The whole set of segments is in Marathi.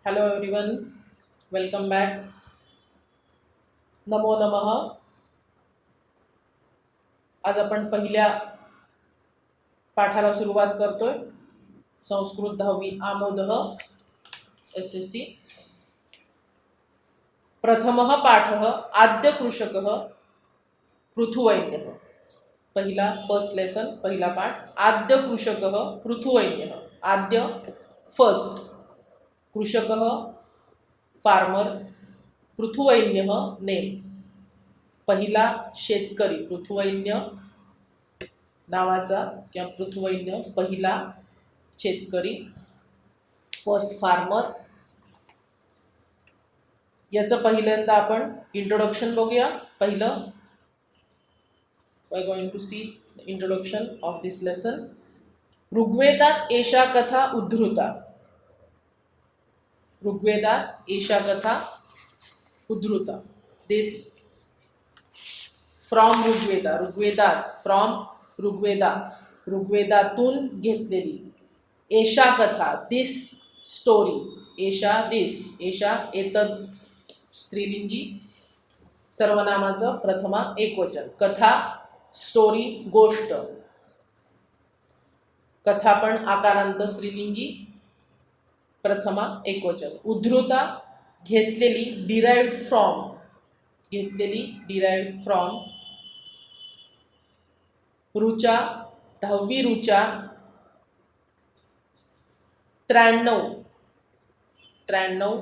Hello everyone, welcome back. नमो नमः. आज आपण पहिल्या पाठाला सुरुवात करतोय. संस्कृत 10वी आमोदः SSC. प्रथमः पाठः आद्य कृषकः पृथुवैन्यः. पहिला फर्स्ट लेसन, पहिला पाठ. आद्य कृषकः पृथुवैन्यः. आद्य फर्स्ट, कृषकः फार्मर, पृथुवैन्यः नेम. पहिला शेतकरी, पृथुवैन्य नावाचा किंवा पृथुवैन्य पहिला शेतकरी, फर्स्ट फार्मर. याचं पहिल्यांदा आपण इंट्रोडक्शन बघूया. पहिलं we are going to see introduction of this lesson. ऋग्वेदात एषा कथा उद्धृता. ऋग्वेदात एषा कथा उद्धृता. This from Rigveda. ऋग्वेदात फ्रॉम ऋग्वेदा, ऋग्वेदातून घेतलेली. एषा कथा, दिस स्टोरी. एषा, दिस. एषा एतद स्त्रीलिंगी, सर्वनामाचं प्रथमा एकवचन. कथा स्टोरी गोष्ट. कथा पण आकारांत स्त्रीलिंगी, प्रथमा एकवचन. उद्धृता घेतलेली, डिराइव्ड फ्रॉम. घेतलेली, डिराइव्ड फ्रॉम. ऋचा 10वी ऋचा 93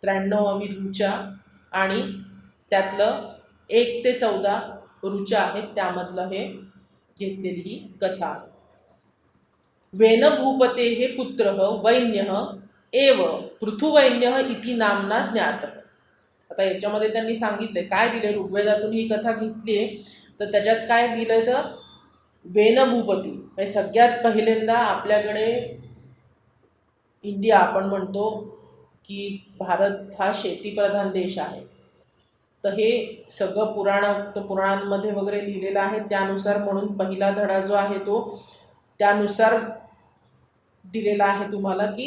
93वी ऋचा आणि त्यातलं 1 ते 14 ऋचा आहेत, त्यामधलं हे घेतलेली ही कथा. वेन भूपतेः पुत्रः वैन्यः एव पृथुवैन्यः इति नामना ज्ञातः. आता याच्यामध्ये त्यांनी सांगितले काय दिले. ऋग्वेदातून ही कथा घेतली आहे, तर त्याच्यात काय दिलं तर वेन भूपती. म्हणजे सगळ्यात पहिल्यांदा आपल्याकडे इंडिया, आपण म्हणतो की भारत हा शेतीप्रधान देश आहे. तर हे सगळं पुराणांमध्ये वगैरे लिहिलेलं आहे. त्यानुसार म्हणून पहिला धडा जो आहे तो त्यानुसार दिलेला आहे तुम्हाला की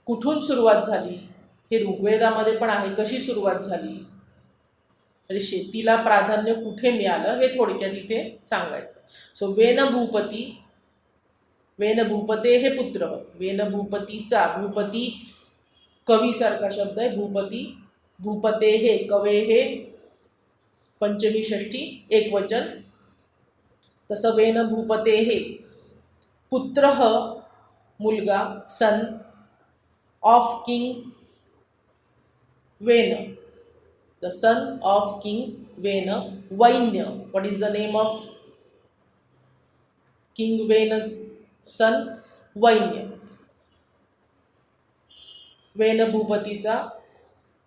कुठून सुरुवात झाली. हे ऋग्वेदामध्ये पण आहे, कशी सुरुवात झाली, म्हणजे शेतीला प्राधान्य कुठे मिळालं हे थोडक्यात इथे सांगायचं. सो वेन भूपती, वेन भूपते हे पुत्र. वेन भूपतीचा, भूपती कवीसारखा शब्द आहे. भूपती, भूपते हे, कवे हे पंचमी षष्ठी एकवचन. तसं वेन भूपते हे पुत्र मुलगा, son of king Vena. The son of king Vena. Vainya, what is the name of king Vena son? Vainya. Vena भूपतीचा,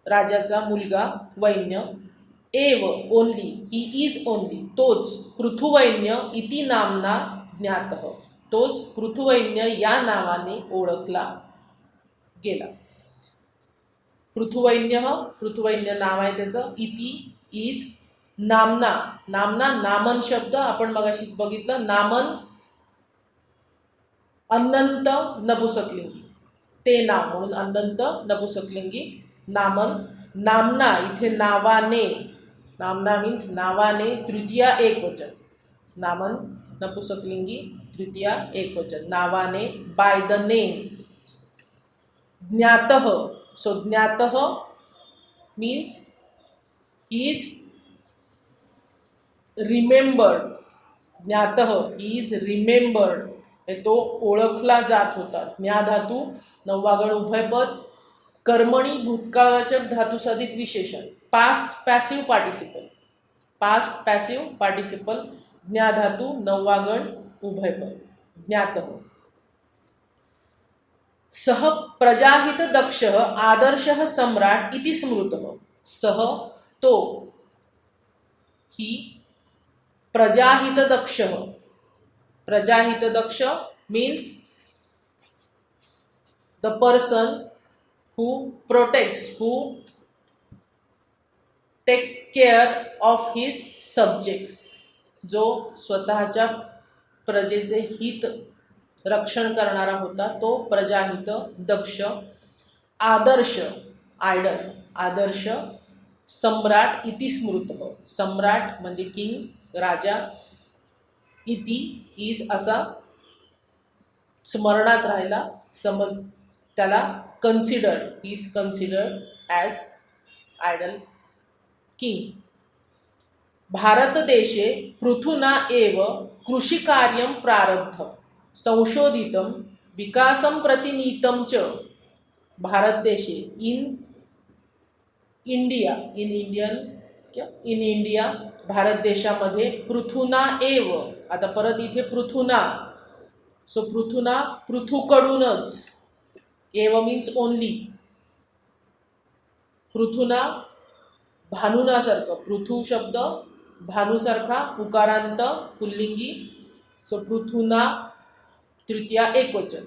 राजाचा मुलगा वैन्य. एव ओनली, ही इज ओनली, तोच पृथुवैन्य इति नामना ज्ञातः. तोच पृथुवैन्य या नावाने ओळखला गेला. पृथुवैन्य, पृथुवैन्य नाव आहे त्याचं. इति इज, नामना. नामना नामन शब्द आपण मगाशीच बघितलं. नामन अनंत नपुसकलिंगी, ते नाव म्हणून अनंत नपुसकलिंगी नामन. नामना इथे नावाने. नामना मीन्स नावाने, तृतीया एकवचन. नामन नपुसकलिंगी, तृतीया एकवचन. नावाने, बाय द नेम. ज्ञातः, सो ज्ञातः मीन्स ही इज रिमेंबर्ड. ज्ञातः ही इज रिमेंबर्ड, तो ओळखला जात होता. ज्ञा धातू, 9वा गण उभयपद. कर्मणी भूतकाळवाचक धातुसाधित विशेषण. Past passive participle. Past passive participle, ज्ञा धातू, 9वा गण उभयपद. ज्ञातः. सह प्रजाहित दक्ष आदर्शः सम्राट इति स्मृतः. सह तो, ही प्रजाहित दक्ष. प्रजाहित दक्ष means the person who protects, who take care of his subjects. जो स्वतःच्या प्रजेचे हित रक्षण करणारा होता तो प्रजाहित दक्ष. आदर्श आयडल, आदर्श सम्राट इति स्मृतः, सम्राट म्हणजे किंग राजा, इति इज असा स्मरणात राहिला, समज त्याला considered, is considered as ideal king. Bharat देशे पृथुना एव कृषिकार्यं प्रारब्धं संशोधितं विकासं प्रति नीतं च. भारत देशे in India, in India Bharat देशामध्ये पृथुना एव, आता परत इथे पृथुना, सो पृथुना पृथूकडूनच, एव मीन्स ओनली, पृथुना भानुनासारखं, पृथू शब्द भानुसारखा पुकारांत पुल्लिंगी, सो पृथुना तृतीया एकवचन.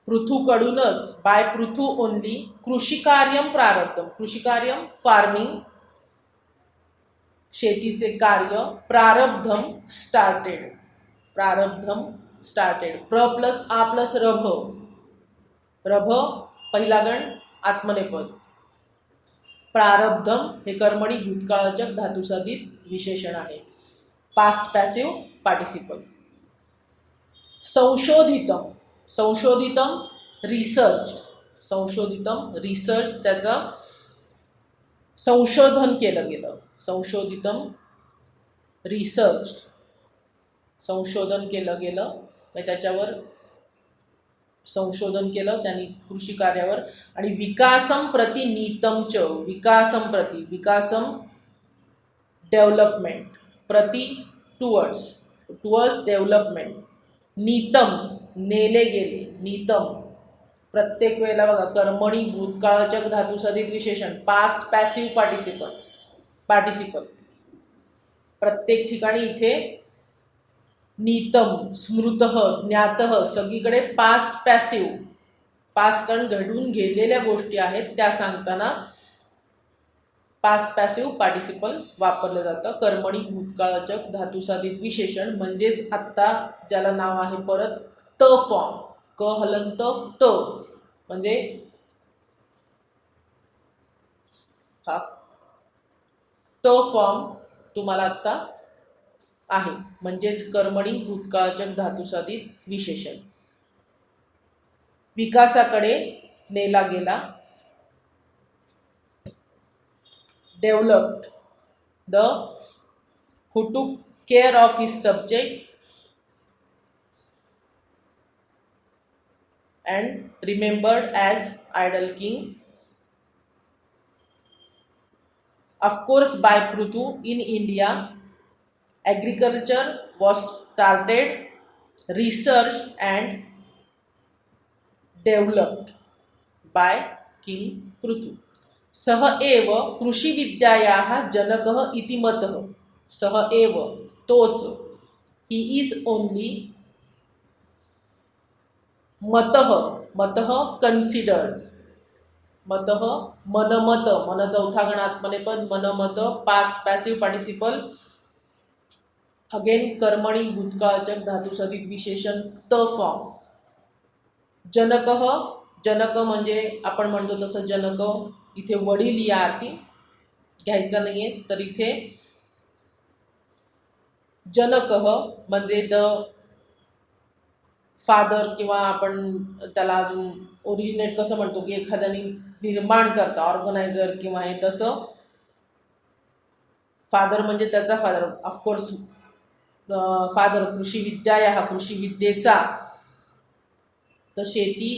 पृथूकडूनच, बाय पृथू ओनली, कृषिकार्यम प्रारब्धम, कृषिकार्यम फार्मिंग, शेतीचे कार्य, प्रारब्धम स्टार्टेड, प्रारब्धम स्टार्टेड, प्र प्लस आ प्लस रभ, रभ पहिला गण आत्मनेपद, प्रारब्धम हे कर्मणी भूतकाळाचक धातुसाधित विशेषण आहे, पास्ट पॅसिव्ह पार्टिसिपल. संशोधितम, संशोधितम रिसर्च, संशोधितम रिसर्च त्याचं संशोधन केलं गेलं, संशोधितम रिसर्च, संशोधन केलं गेलं, त्याच्यावर संशोधन केलं त्यांनी कृषी कार्यावर. आणि विकासम प्रति नीतम च, विकासम प्रति, विकासम डेव्हलपमेंट, प्रति टुवर्ड्स, टुवर्ड्स डेव्हलपमेंट, नीतम नेले गेले, नीतम प्रत्येक वेळेला बघा कर्मणी भूतकाळाचक धातुसाधित विशेषण, पास्ट पॅसिव्ह पार्टिसिपल, पार्टिसिपल प्रत्येक ठिकाणी इथे नीतम, स्मृतः, ज्ञातः सगळीकडे पास्ट पॅसिव्ह, पास्ट कारण घडून गेलेल्या गोष्टी आहेत त्या सांगताना पास्ट पॅसिव्ह पार्टिसिपल वापरलं जातं. कर्मणी भूतकाळाचक धातुसाधित विशेषण म्हणजेच आत्ता ज्याला नाव आहे परत त फॉर्म, क हलंत त, म्हणजे हा त फॉर्म तुम्हाला आत्ता आहे, म्हणजेच कर्मणी भूतकाळाचक धातुसाधित विशेषण. विकासाकडे नेला गेला, developed, the who took care of his subject and remembered as idol king. Of course, by Prithu in India, agriculture was started, researched and developed by King Prithu. सह एव कृषी विद्यायाः जनकः इति मतः, सह एव तोच, ही इज ओनली, मतः, मतः कन्सिडर्ड, मतः मनमत, मन चौथा गण आत्मनेपद, मनमत पास्ट पॅसिव्ह पार्टिसिपल, अगेन कर्मणी भूतकाळाचक धातुसाधित विशेषण त फॉर्म. जनकः, जनक म्हणजे आपण म्हणतो तसं जनक, इथे वडील या अर्थी घ्यायचा नाहीये, तर इथे जनकः म्हणजे द फादर, किंवा आपण त्याला अजून ओरिजिनेट कसं म्हणतो की एखाद्याने निर्माण करता, ऑर्गनायझर किंवा हे तसं, फादर म्हणजे त्याचा फादर, ऑफकोर्स फादर, कृषी विद्या या कृषी विद्येचा, तर शेती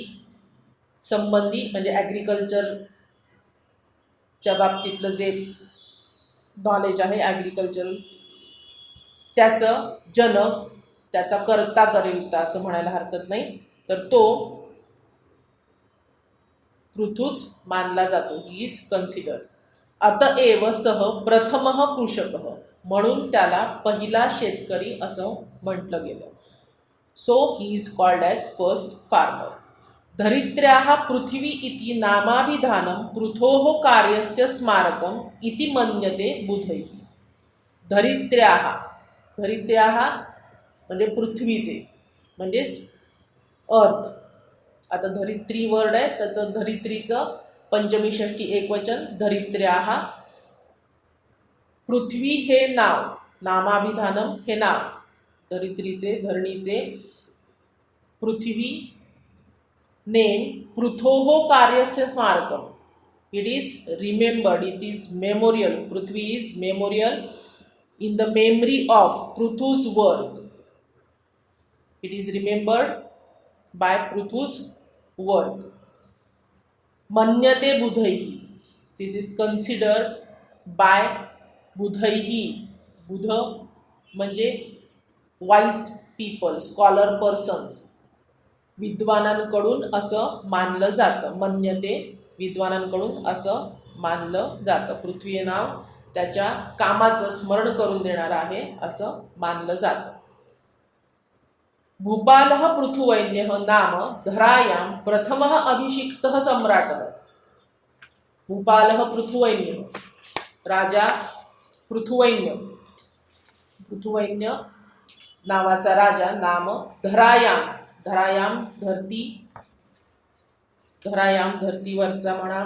संबंधी म्हणजे ॲग्रिकल्चरच्या बाबतीतलं जे नॉलेज आहे ॲग्रिकल्चर, त्याचं जनक, त्याचा कर्ता करिता असं म्हणायला हरकत नाही, तर तो पृथूच मानला जातो, ही इज कन्सिडर. अतएव सह प्रथमः कृषकः, म्हणून त्याला पहिला शेतकरी असं म्हटलं गेलं. So he is called as first farmer. धरित्र्याः पृथिवी इति नामाभिधानं पृथोः कार्यस्य स्मारकम् इति मन्यते बुधैः. धरित्र्याः, धरित्र्याः म्हणजे पृथ्वीचे, म्हणजेच अर्थ. आता धरित्री वर्ड आहे, त्याचं धरित्रीचं पंचमी षष्टी एकवचन धरित्र्याः. पृथ्वी हे नाव, नामाभिधानम हे नाव, धरित्रीचे धरणीचे. पृथ्वी नेम पृथोः कार्यस्य स्मारकम. It is remembered, it is memorial. Prithvi is memorial in the memory of Pruthu's work. It is remembered by Pruthu's work. Manyate budhaihi. This is considered by budhaihi. बुध म्हणजे वाईज पीपल, स्कॉलर पर्सन्स, विद्वानांकडून असं मानलं जातं. मन्यते, विद्वानांकडून असं मानलं जातं. पृथ्वी हे नाव त्याच्या कामाचं स्मरण करून देणार आहे असं मानलं जातं. भूपालः पृथुवैन्यः नाम धरायां प्रथमः अभिषिक्तः सम्राटः. भूपालः पृथुवैन्यः, राजा पृथुवैन्य, पृथुवैन्य नावाचा राजा. नाम धरायां, धरायां धरती, धरायां धरतीवरचा म्हणा.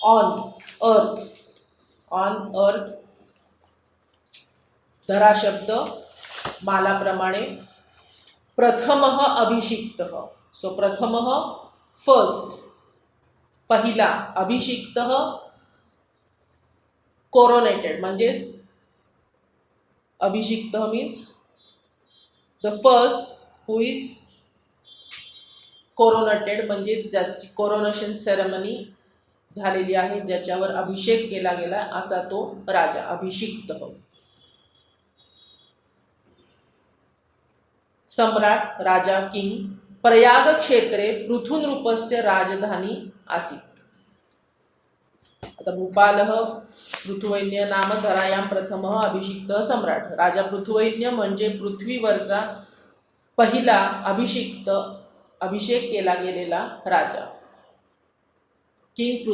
On earth, on earth. धरा शब्द मालाप्रमाणे. प्रथमः अभिषिक्तः, सो प्रथमः फर्स्ट, पहिला. अभिषिक्तः कोरोनेटेड, म्हणजेच अभिषिक्तः means the first who is coronated, म्हणजे ज्याची कोरोनेशन सेरेमनी झालेली आहे, ज्याच्यावर अभिषेक केला गेला, असा तो राजा अभिषिक्त. सम्राट राजा किंग. प्रयाग क्षेत्रे पृथुनृपस्य राजधानी आसीत्. आता भूपालः पृथुवैन्य नाम धरायां प्रथमः अभिषिक्तः सम्राट. राजा पृथुवैन्य म्हणजे पृथ्वीवरचा पहिला अभिषेक केला गेलेला राजा. King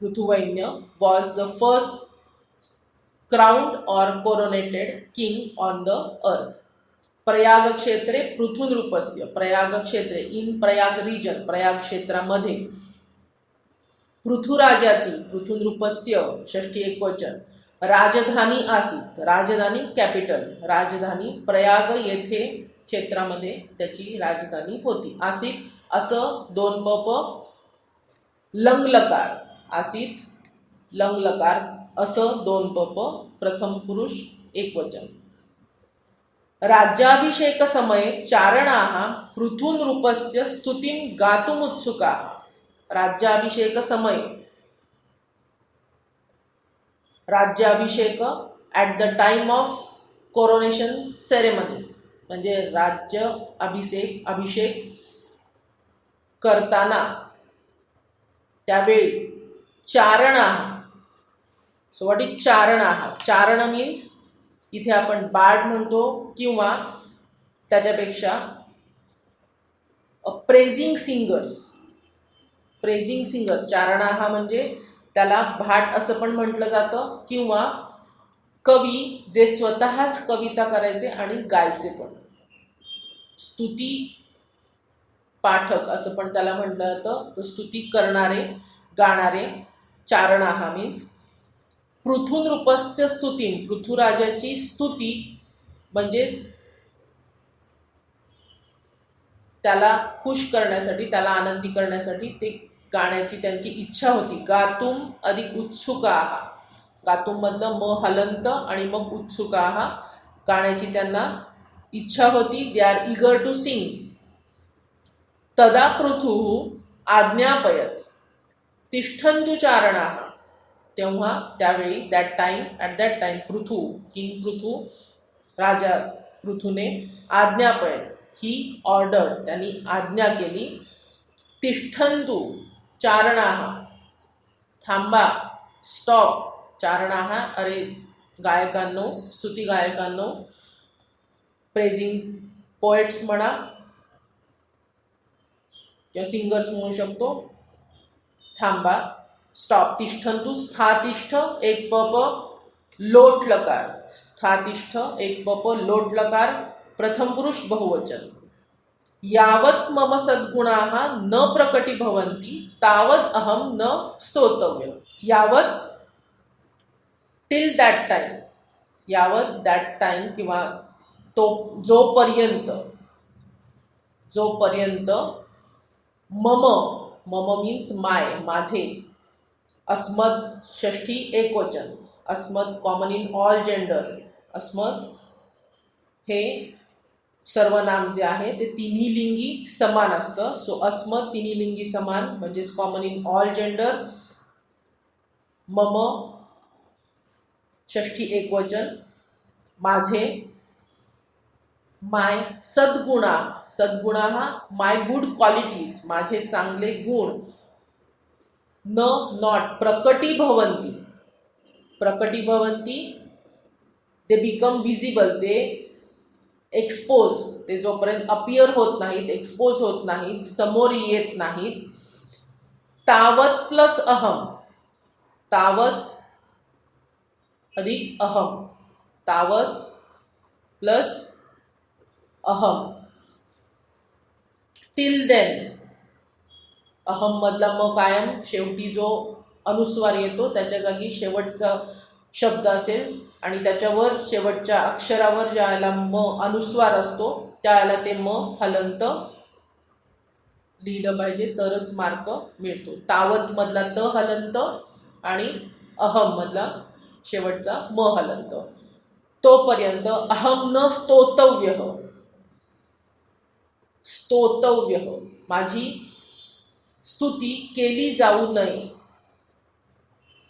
Prithuvainya was the first crowned or coronated king on the earth. Prayag क्षेत्रे पृथुनृपस्य, प्रयाग क्षेत्रे इन प्रयाग रिजन, प्रयाग क्षेत्रामध्ये पृथुराजाची, पृथुनृपस्य षष्ठी एकवचन, राजधानी आसीत. राजधानी कॅपिटल, राजधानी प्रयाग येथे क्षेत्रामध्ये त्याची राजधानी होती. आसीत असं दोन पप, लंगलकार, आसीत लंगलकार असं दोन पप, प्रथम पुरुष एकवचन. राज्याभिषेक समये चारणाः पृथुनृपस्य स्तुतिं गातुमुत्सुकाः. राज्याभिषेक समय, राज्याभिषेक at the time of coronation ceremony, म्हणजे राज्य अभिषेक करताना त्यावेळी चारणाः. सो व्हॉट इज चारणाः? चारण मीन्स इथे आपण बार्ड म्हणतो किंवा त्याच्यापेक्षा प्रेझिंग सिंगर्स, प्रेझिंग सिंगर. चारणाः म्हणजे त्याला भाट असं पण म्हटलं जातं, किंवा कवी जे स्वतःच कविता करायचे आणि गायचे पण. स्तुती पाठक असं पण त्याला म्हटलं जातं. तर स्तुती करणारे, गाणारे. चारणाः मीन्स पृथुनृपस्य स्तुतीं, पृथुराजाची स्तुती, म्हणजेच त्याला खुश करण्यासाठी, त्याला आनंदी करण्यासाठी ते गाण्याची त्यांची इच्छा होती. गातुम अधिक उत्सुकाः, गातुम मधलं म हलंत आणि मग उत्सुकाः, गाण्याची त्यांना इच्छा होती. They are eager to sing. तदा पृथुः आज्ञापयत तिष्ठन्तु चारणाः. तेव्हा त्यावेळी at that time Prithu, king Prithu, राजा पृथुने आज्ञापयत, ही ऑर्डर, त्यांनी आज्ञा केली. तिष्ठन्तु चारणाः, थांबा, स्टॉप. चारणाः, अरे गायकांनो, स्तुती गायकांनो, प्रेझिंग पोएट्स म्हणा किंवा सिंगर्स म्हणू शकतो. थांबा, स्टॉप. तिष्ठन्तु स्थातिष्ठ एक पप, लोट लकार स्थातिष्ठ एक पप लोट लकार प्रथम पुरुष बहुवचन. यावत मम सद्गुणाः न प्रकटी भवन्ति तावत अहम न स्तोतव्य. यावत टिल दॅट टाइम, यावत दॅट टाइम किंवा तो जोपर्यंत, जोपर्यंत मम, मम मीन्स माय माझे, अस्मद षष्ठी एकवचन, अस्मद कॉमन इन ऑल जेंडर, अस्मद हे सर्वनाम जे आहे ते तिन्ही लिंगी समान असतं. सो अस्मद तिन्ही लिंगी समान म्हणजेच कॉमन इन ऑल जेंडर. मम षष्ठी एकवचन माझे, माय सद्गुणा, सद्गुणा हा माय गुड क्वालिटीज माझे चांगले गुण. न नॉट प्रकटी भवंती, प्रकटी भवंती दे बिकम विजिबल, ते एक्सपोज, ते जोपर्यंत अपियर होत नाहीत, एक्सपोज होत नाहीत, समोर येत नाहीत. तावत प्लस अहम, तावत अधिक अहम, तावत प्लस अहम. टिल देन, अहम मधला म कायम शेवटी जो अनुस्वार येतो त्याच्या जागी शेवटचा शब्द असेल आणि त्याच्यावर शेवटच्या अक्षरावर ज्याला म अनुस्वार असतो त्याला ते म हलंत लिहिलं पाहिजे तरच मार्क मिळतो. तावत मधला त हलंत आणि अहम मधला शेवटचा म हलंत. तोपर्यंत अहम न स्तोतव्य, स्तोतव्य माझी स्तुती केली जाऊ नये.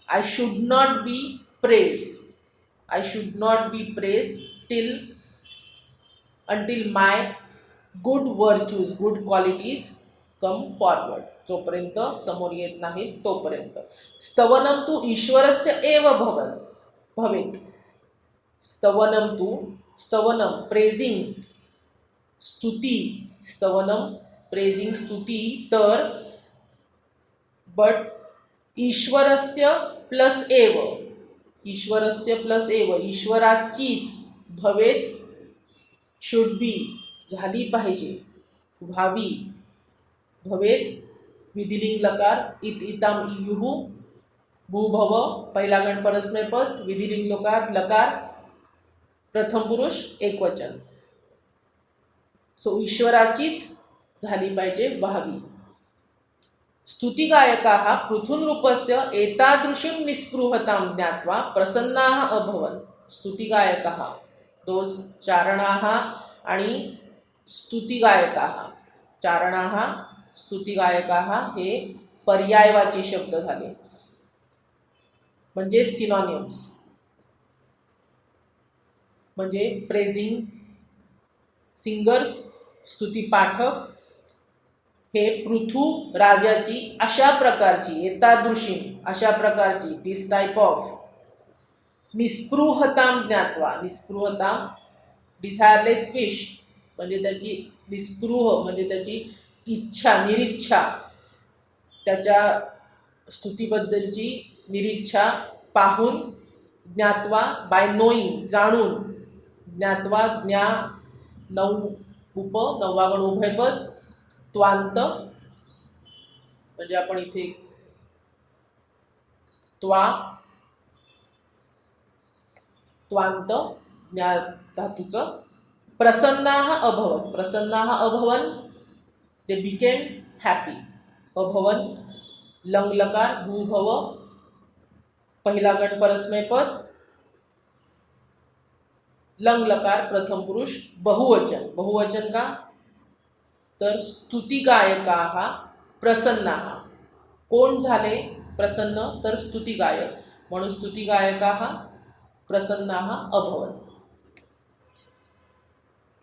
I should not be praised, I should not be praised till until my good virtues, good qualities come forward. जोपर्यंत समोर येत नाहीत तोपर्यंत. स्तवनम तू ईश्वरस्य एव भवेत. स्तवनम तू, स्तवनम प्रेझिंग, स्तुती, स्तवनम प्रेझिंग स्तुती तर, बट ईश्वरस्य प्लस एव, ईश्वरस्य प्लस एव ईश्वराचीच, भवेत शुड बी झाली पाहिजे, व्हावी, भवेत विधिलिंग लकार इत इताम इयुहू, भूभव पहिला गण परस्मैपद, विधिलिंग लकार लकार प्रथम पुरुष एकवचन. सो ईश्वराचीच झाली पाहिजे, व्हावी. स्तुतिगायकाः पृथुनरूपस्य एतादृशीं निस्पृहतां ज्ञात्वा प्रसन्नाः अभवन्. स्तुतिगायकाः दोज चारणाः आणि स्तुतिगायकाः, चारणाः स्तुतिगायकाः हे पर्यायवाची शब्द झाले म्हणजे सिनॉनिम्स. म्हणजे प्रेझिंग सिंगर्स, स्तुतिपाठक हे पृथू राजाची अशा प्रकारची, एतादृशी अशा प्रकारची, दिस टाइप ऑफ, निस्पृहताम ज्ञात्वा, निस्पृहताम डिझायरलेस विश म्हणजे त्याची निस्पृह म्हणजे त्याची इच्छा, निरीच्छा, त्याच्या स्तुतीबद्दलची निरीच्छा पाहून, ज्ञात्वा बाय नोईंग जाणून, ज्ञात्वा ज्ञा नऊ उप नववागण उभयपद, त्वांत म्हणजे आपण इथे त्वांत ज्ञा धातूचं. प्रसन्नाः अभवन्, प्रसन्नाः अभवन् दे बिकेम हॅपी. अभवन् लंग लकार भूभव पहिला गण परस्मैपद, लंग लकार प्रथम पुरुष बहुवचन. बहुवचन का तर स्तुतिगायकाः प्रसन्नाः. कोण झाले प्रसन्न तर स्तुतिगायक, म्हणून स्तुतिगायकाः प्रसन्नाः अभवन्.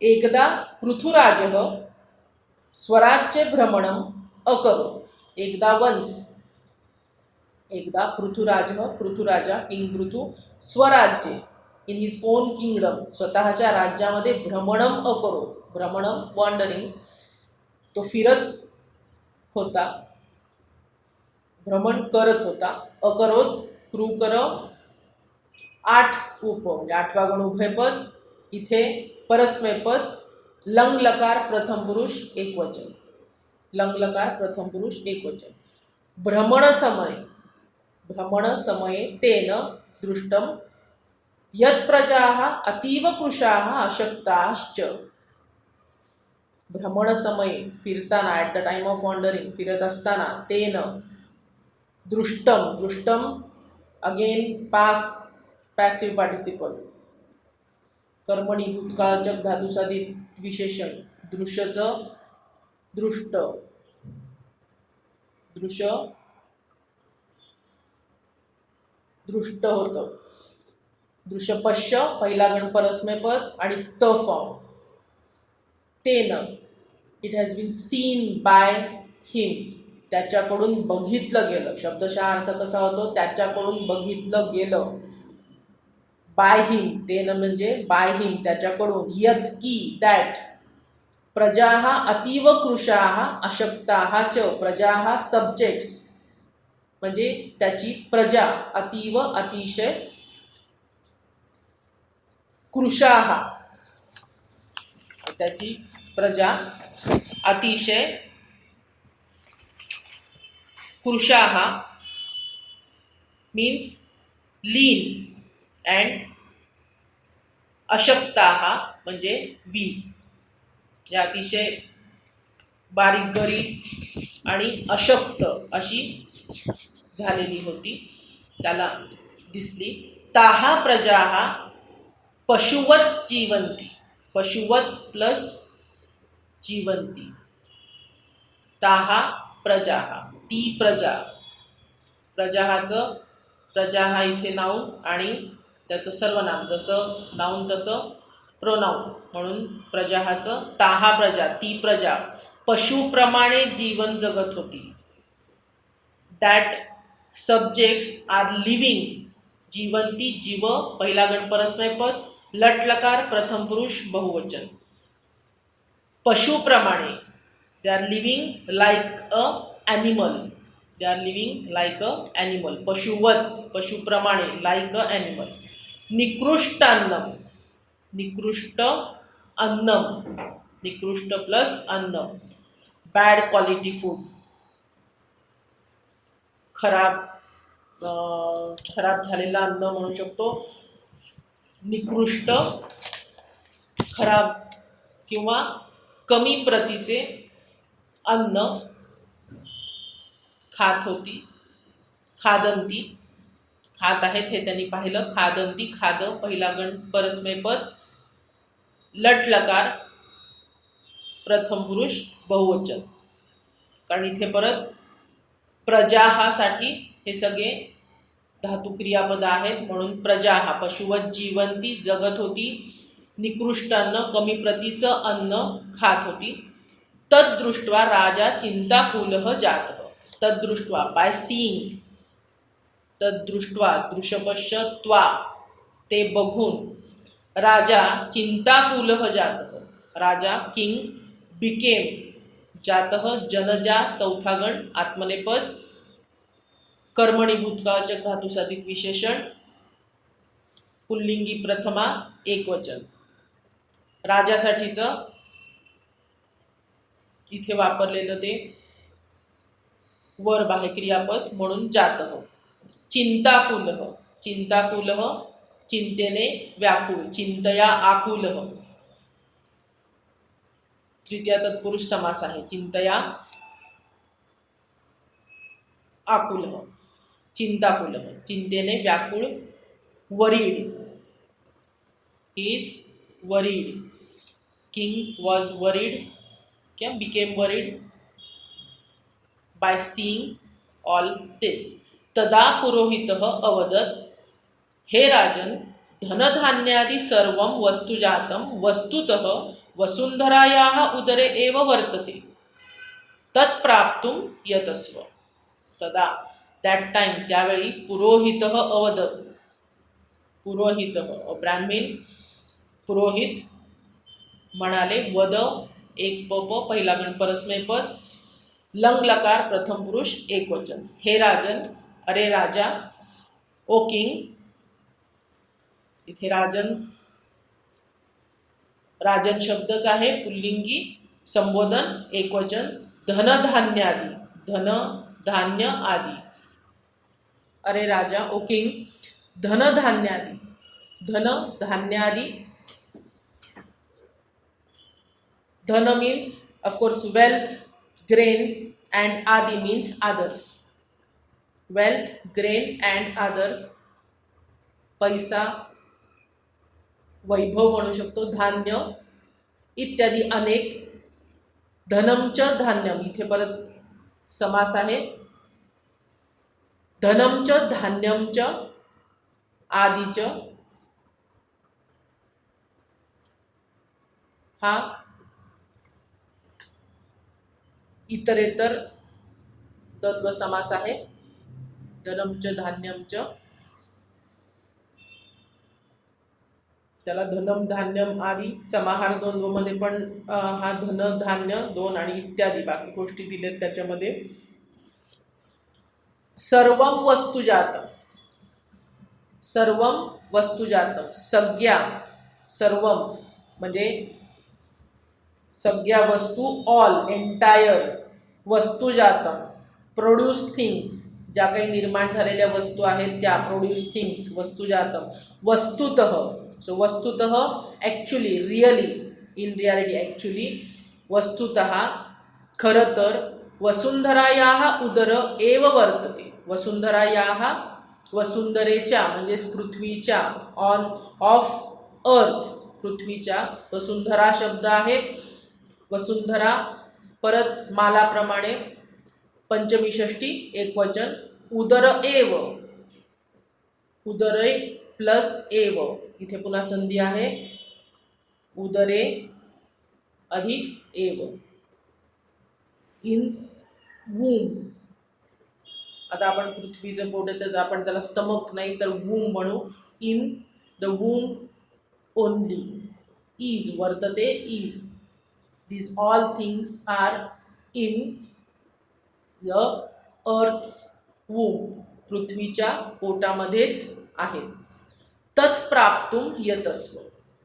एकदा पृथुराजः स्वराज्य भ्रमणम् अकरोत्. एकदा वन्स, एकदा पृथुराजः, पृथुराजा किंग पृथु, स्वराज्य इन हिज ओन किंगडम स्वतःच्या राज्यामध्ये भ्रमणम अकरोत्, भ्रमणम वॉन्डरिंग, तो फिरत होता, भ्रमण करत होता. अकरोत क्रूकर 8 उप म्हणजे 8वा गण उभयपद, इथे परस्मैपद, लंग लकार प्रथम पुरुष एकवचन, लंग लकार प्रथम पुरुष एकवचन. भ्रमण समये तेन दृष्टम यत् प्रजाः अतीव कृशाः अशक्ताश्च. भ्रमण समये फिरताना, at the time of wandering, फिरत असताना, तेन दृष्टम अगेन पास्ट पॅसिव्ह पार्टिसिपल, कर्मणी भूतकाळाचक धातुसाधित विशेषण, दृश्यचं दृष्ट, दृष्ट होतं. दृश्यपश्य पहिला गण परस्मैपद आणि त फॉर्म. तेन it has been seen by him, त्याच्याकडून बघितलं गेलं. शब्दशः अर्थ कसा होतो, त्याच्याकडून बघितलं गेलं. बाय हिम, तेन म्हणजे बाय हिम, त्याच्याकडून. यत की दॅट, प्रजाः अतीव कृशाः अशक्ताः च, प्रजाः सब्जेक्ट्स म्हणजे त्याची प्रजा, अतीव अतिशय, कृशाः त्याची प्रजा अतिशय, कृशाः मीन्स लीन अँड अशक्ताः म्हणजे वीक, या अतिशय बारीक गरीब आणि अशक्त अशी झालेली होती, त्याला दिसली. ताहा प्रजाः पशुवत जीवंती, पशुवत प्लस जीवंती, ताहा प्रजाः, ती प्रजा. प्रजाहाचं, प्रजा हा इथे नाऊन आणि त्याचं सर्वनाम, जसं नाऊन तसं प्रोनाऊन, म्हणून प्रजाहाचं ताहा प्रजा, ती प्रजा पशुप्रमाणे जीवन जगत होती. दॅट सब्जेक्ट्स आर लिव्हिंग, जीवंती जीव पहिला गण परस्मैपद, लट लकार प्रथम पुरुष बहुवचन. पशुप्रमाणे, they are living like a animal, they are living like a animal. पशुवत, पशुप्रमाणे, लाईक अ ॲनिमल. निकृष्ट अन्नम, निकृष्ट अन्नम, निकृष्ट प्लस अन्न, बॅड क्वालिटी फूड, खराब झालेलं अन्न म्हणू शकतो. निकृष्ट, खराब किंवा कमी प्रतीचे अन्न खात होती. खादंती, खात आहेत हे त्यांनी पाहिलं. खादंती, खाद पहिला गण परस्मैपद, लट लकार प्रथम पुरुष बहुवचन. कारण इथे परत प्रजाहासाठी हे सगळे धातू क्रियापद आहेत, म्हणून प्रजाहा पशुवत जीवंती जगत होती, निकृष्ट अन्न कमी प्रतीचं अन्न खात होती. तद्दृष्ट्वा राजा चिंताकुलः जातः, तद्दृष्ट्वा बाय सीइंग, तद्दृष्ट्वा दृश्यपश्य त्वा ते बघून, राजा चिंताकुलः जातः, राजा किंग बिकेम, जातः जनजा चौथा गण आत्मनेपद, कर्मणी भूतकाळाचक धातुसाधित विशेषण, पुल्लिंगी प्रथमा एकवचन. राजासाठीचं इथे वापरलेलं ते वर बाह्य क्रियापद म्हणून जातः. चिंताकुलः, चिंताकुलः चिंतेने व्याकुळ, चिंतया आकुलः तृतीय तत्पुरुष समास आहे. चिंतया आकुलः, चिंताकुलः चिंतेने व्याकुळ. Worried, is worried, king was worried क्या became worried by seeing all this. तदा पुरोहितः अवदत्, हे राजन, धनधान्यादि सर्वं वस्तुजातं वस्तुतः वसुंधरायाः उदरे एव वर्तते, तत्प्राप्तुं यतस्व. तदा दॅट टाइम, त्यावेळी पुरोहितः अवदत्, पुरोहितः ब्राह्मण पुरोहित म्हणाले. वद एक प पहिला गण परस्मैपद, लंग लकार प्रथम पुरुष एकवचन. हे राजन, अरे राजा, ओ किंग, इथे राजन राजन शब्दच आहे पुल्लिंगी, संबोधन एकवचन, धनधान्य आदी, धन धान्य आदी. अरे राजा, ओ किंग, धनधान्य आदी, धन धान्य आदी. धन means of course wealth, grain, and adi means others. Wealth, grain and others. पैसा, वैभव म्हणू शकतो, धान्य इत्यादी अनेक. धनमच धान्यम, इथे परत समास आहे. धनमच धान्यमच आदीच हा इतरेतर द्वंद्व समास आहे. धनमच धान्यमच, त्याला धनम धान्यम आदी समाहार द्वंद्व मध्ये पण हा धन धान्य दोन आणि इत्यादी बाकी गोष्टी दिलेत त्याच्यामध्ये. सर्वम वस्तुजातम, सर्वम वस्तुजातम, सगळ्या, सर्वम म्हणजे सगळ्या वस्तू, ऑल, एंटायर, वस्तुजातम, प्रोड्यूस थिंग्स, ज्या काही निर्माण झालेल्या वस्तू आहेत त्या, प्रोड्यूस थिंग्स, वस्तुजातम. वस्तुतः, सो वस्तुतः actually, really, in reality, actually, वस्तुतः, खरं तर, वसुंधरायाः उदर एव वर्तते. वसुंधरायाः, वसुंधरेच्या म्हणजेच पृथ्वीच्या, ऑन ऑफ अर्थ, पृथ्वीच्या. वसुंधरा शब्द आहे. वसुंधरा परत मालाप्रमाणे पंचमी षष्टी एकवचन. उदर एव, उदरे प्लस एव, इथे पुन्हा संधी आहे. उदरे अधिक एव. इन वूम, आता आपण पृथ्वीचं पोट आहे तर आपण त्याला स्टमक नाही तर वूम म्हणू. इन द वूम ओनली, इज वर्तते, is. These all things are in the earth's womb, पृथ्वीच्या पोटामध्येच आहेत. तत्प्राप्तुम यतस्व,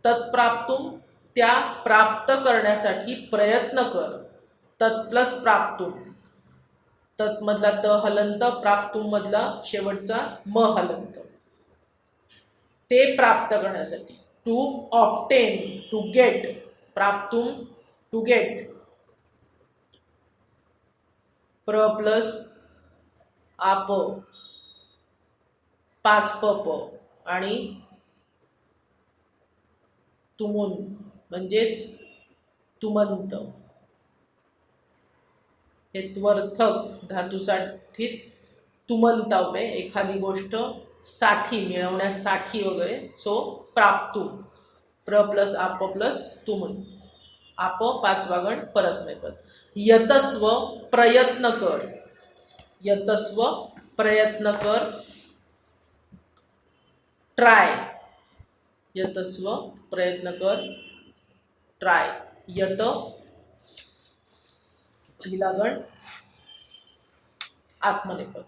तत्प्राप्तुम त्या प्राप्त करण्यासाठी प्रयत्न कर. तत् प्लस प्राप्तुम, तत् मधला त हलंत, प्राप्तुम मधला शेवटचा म हलंत. ते प्राप्त करण्यासाठी, टू ऑप्टेन, टू गेट, प्राप्तुम टू गेट. प्र प्लस आप, पाच पप आणि तुमुन म्हणजेच तुमंत. हे त्वर्थक धातूसाठी तुमंतव्य, एखादी गोष्ट साठी, मिळवण्यासाठी वगैरे. सो प्राप्तू, प्र प्लस आप प्लस तुमुन. आप पाचवा गण परस्मैपद. यतस्व प्रयत्न कर, यतस्व प्रयत्न कर. ट्राय, यतस्व प्रयत्न कर, ट्राय. यत पहिला गण आत्मनेपद.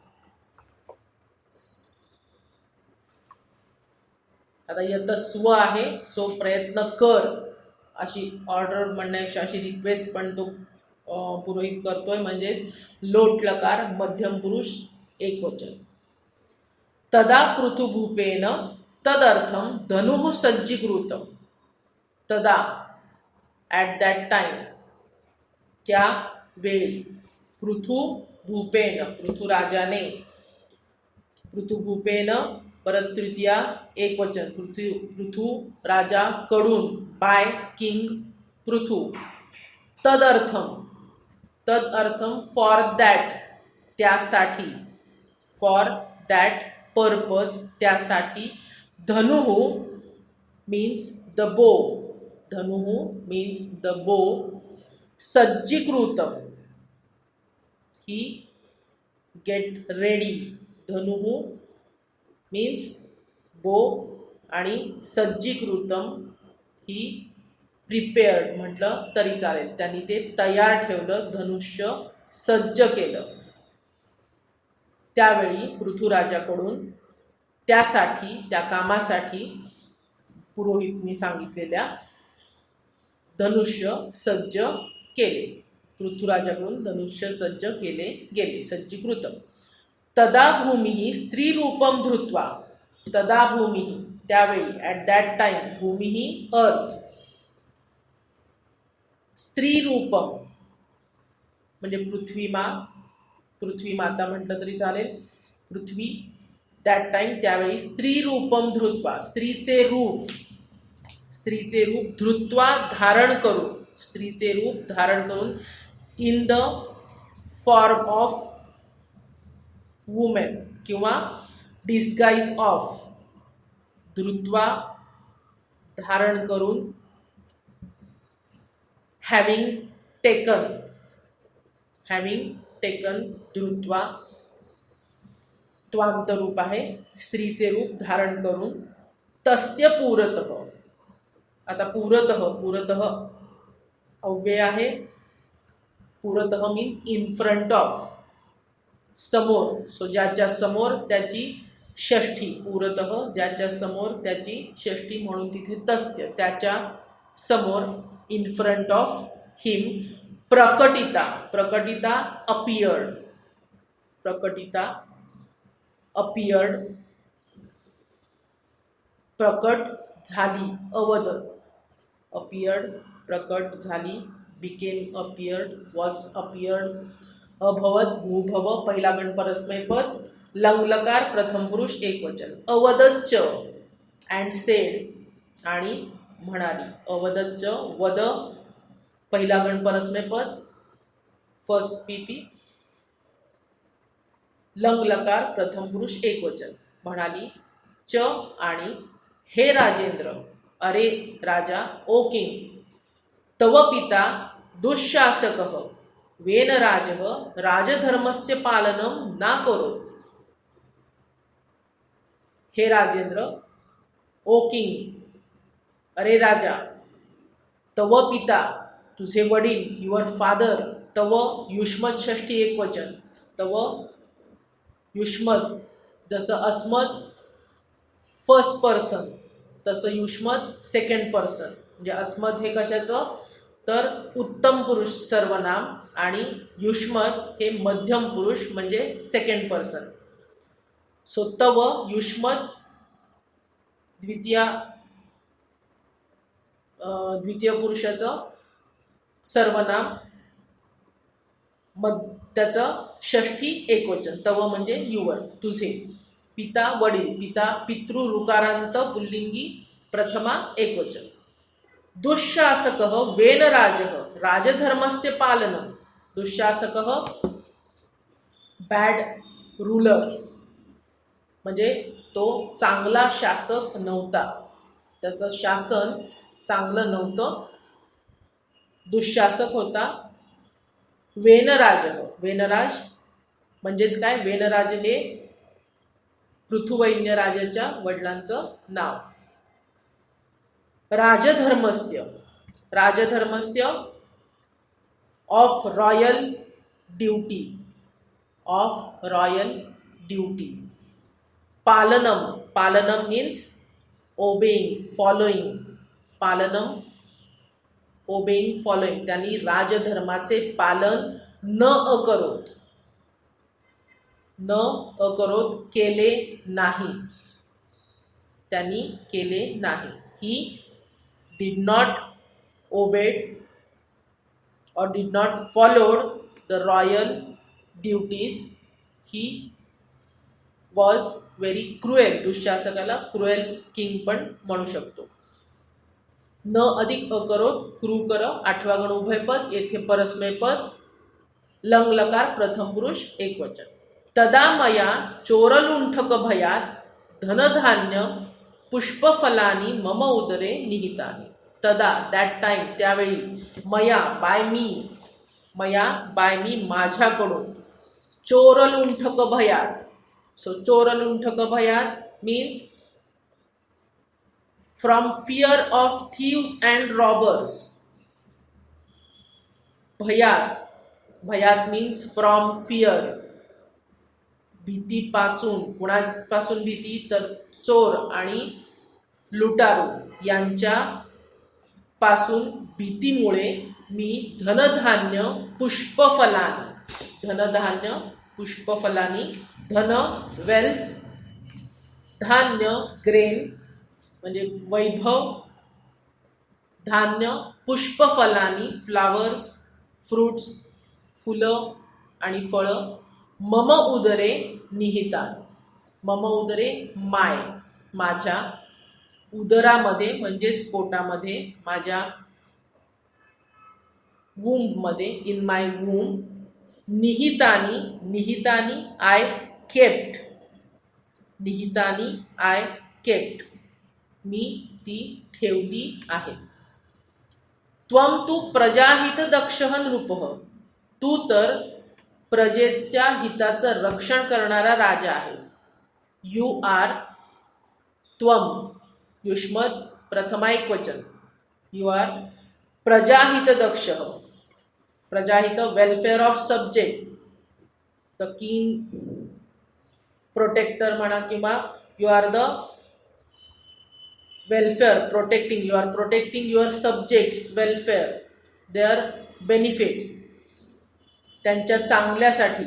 आता यतस्व आहे, सो प्रयत्न कर अशी ऑर्डर म्हणण्यापेक्षा अशी रिक्वेस्ट पण तो पुरोहित करतोय. म्हणजेच लोट लकार, मध्यम पुरुष एकवचन. तदा पृथुभूपेन तदर्थम धनुः सज्जीकृतम. तदा, ॲट दॅट टाइम, त्या वेळी. पृथुभूपेन, पृथुराजाने. पृथुभूपेन परत तृतीया एकवचन. पृथु राजाकडून, बाय किंग पृथु. तदर्थम, तदर्थम फॉर दॅट, त्यासाठी. फॉर दॅट पर्पज, त्यासाठी. धनुः मीन्स द बो, धनुः मीन्स द बो. सज्जीकृतम, ही गेट रेडी. धनुः मीन्स बो आणि सज्जीकृतम ही प्रिपेअर्ड म्हटलं तरी चालेल. त्यांनी ते तयार ठेवलं, धनुष्य सज्ज केलं. त्यावेळी पृथुराजाकडून त्यासाठी, त्या कामासाठी पुरोहितनी सांगितलेल्या धनुष्य सज्ज केले. पृथ्वीराजाकडून धनुष्य सज्ज केले गेले, सज्जीकृत. तदा भूमी स्त्री रूपम धृत्वा. तदा भूमी त्यावेळी, ॲट दॅट टाइम, भूमी अर्थ, स्त्री रूपम म्हणजे पृथ्वी माता म्हटलं तरी चालेल. पृथ्वी दॅट टाइम त्यावेळी स्त्री रूपम धृत्वा, स्त्रीचे रूप धृत्वा धारण करून, स्त्रीचे रूप धारण करून, in the form of women किंवा डिस्गाईज ऑफ, धृत्वा धारण करून, हॅविंग टेकन धृत्वा त्वांत रूप आहे, स्त्रीचे रूप धारण करून. तस्य पुरतः, आता पुरतः अव्यय आहे. पुरतः मीन्स इन फ्रंट ऑफ, समोर. सो ज्याच्या समोर त्याची षष्ठी, पुरतः ज्याच्या समोर त्याची षष्ठी, म्हणून तिथे तस्य त्याच्या समोर, इन फ्रंट ऑफ हिम, प्रकटिता अपियर्ड, प्रकट झाली, अवदत, अपियर्ड प्रकट झाली, बिकेम अपियर्ड, वॉज अपियर्ड, अभवत भूभव पहिला गण परस्मैपद, लंगलकार प्रथम पुरुष एकवचन. अवदच्च अँड सेड आणि म्हणाली. अवदच्च वद पहिला गण परस्मैपद, फर्स्ट पीपी. लंगलकार प्रथम पुरुष एकवचन, म्हणाली. च आणि हे राजेंद्र, अरे राजा, ओ किंग, तव पिता दुःशासकः वेनराजः राजधर्मस्य पालनं ना करो. हे राजेंद्र, ओ किंग, अरे राजा, तव पिता तुझे वडील, युअर फादर, तव युष्मत षष्ठी एकवचन, तव युष्मत, जसं अस्मत फर्स्ट पर्सन तसं युष्मत सेकंड पर्सन. म्हणजे अस्मत हे कशाचं, तर उत्तम पुरुष सर्वनाम, आणि युष्मत हे मध्यम पुरुष म्हणजे सेकंड पर्सन. सो तव युष्मत द्वितीय पुरुषाचं सर्वनाम, त्याचं षष्ठी एकवचन, तव म्हणजे युवर, तुझे. पिता वडील, पितृ ऋकारांत पुल्लिंगी प्रथमा एकवचन. दुःशासकः वेनराजः राजधर्मस्य पालनं. दुःशासकः बॅड रूलर, म्हणजे तो चांगला शासक नव्हता, त्याचं शासन चांगलं नव्हतं, दुःशासक होता. वेनराज म्हणजेच काय, वेनराज हे पृथुवैन्य राजाच्या वडिलांचं नाव. राजधर्मस्य ऑफ रॉयल ड्यूटी. पालनम means obeying, following. Obeying, following. त्यांनी राजधर्माचे पालन न अकरोत केले नाही. त्यांनी केले नाही. ही did not obeyed or did not followed the royal duties. He was very cruel. दुःशासकाला क्रुएल किंग पण म्हणू शकतो. न अधिक अकरोत, क्रूकर आठवा गण उभयपद, येथे परस्मैपद, लंगलकार प्रथम पुरुष एकवचन. तदा मया चोरलुंठक भयात धनधान्य पुष्पफलानी मम उदरे निहितानि. तदा दॅट टाइम त्यावेळी, मया बाय मी माझ्याकडून, चोरलुंठक भयात. सो चोरलुंठक भयात means from fear of thieves and robbers. भयात मीन्स फ्रॉम फिअर, भीतीपासून. कुणापासून भीती, तर चोर आणि लुटारू यांच्या पासून भीतीमुळे मी धनधान्य पुष्पफलानी धन वेल्थ, धान्य ग्रेन म्हणजे वैभव, धान्य पुष्पफलानी फ्लावर्स फ्रुट्स फुलं आणि फळं, मम उदरे निहितान, मम उदरे माझ्या उदरामध्ये म्हणजेच पोटामध्ये, माझ्या वूम्बमध्ये, इन माय वूम, निहितानी आय केप्ट, मी ती ठेवली आहे. त्वम तू प्रजाहित दक्षः नृपः, तू तर प्रजेच्या हिताचं रक्षण करणारा राजा आहेस. यू आर, त्वम युष्मत प्रथमा एकवचन, यू आर प्रजाहित दक्षः, प्रजाहित welfare of subject, the keen protector म्हणा, किंवा you are the welfare protecting, you are protecting your subjects welfare, their benefits, त्यांच्या चांगल्यासाठी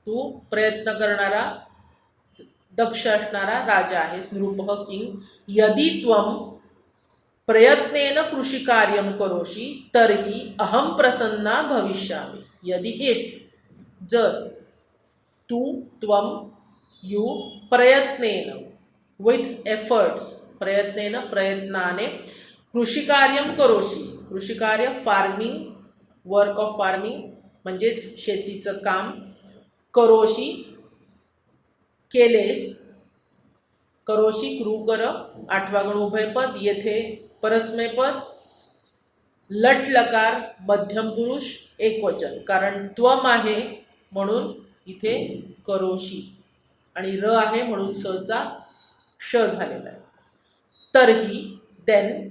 तू प्रयत्न करणारा दक्ष असणारा राजा आहेस, नृपः किंग. यदि त्वम प्रयत्नेन कृषिकार्यं करोषि तर्हि अहम प्रसन्ना भविष्यामि. यदि इफ, जर तू, त्वम यू, प्रयत्नेन विथ एफर्ट्स, प्रयत्नाने, कृषिकार्यं करोषि, कृषिकार्य फार्मिंग, वर्क ऑफ फार्मिंग म्हणजेच शेतीचं काम, करोषि केलेस, करोषि क्रूकर 8वा गण उभयपद, येथे परस्मैपद, लट लकार मध्यम पुरुष एकवचन, कारण त्वम आहे म्हणून इथे करोषि आणि र आहे म्हणून सचा श झालेला आहे. तर्हि देन,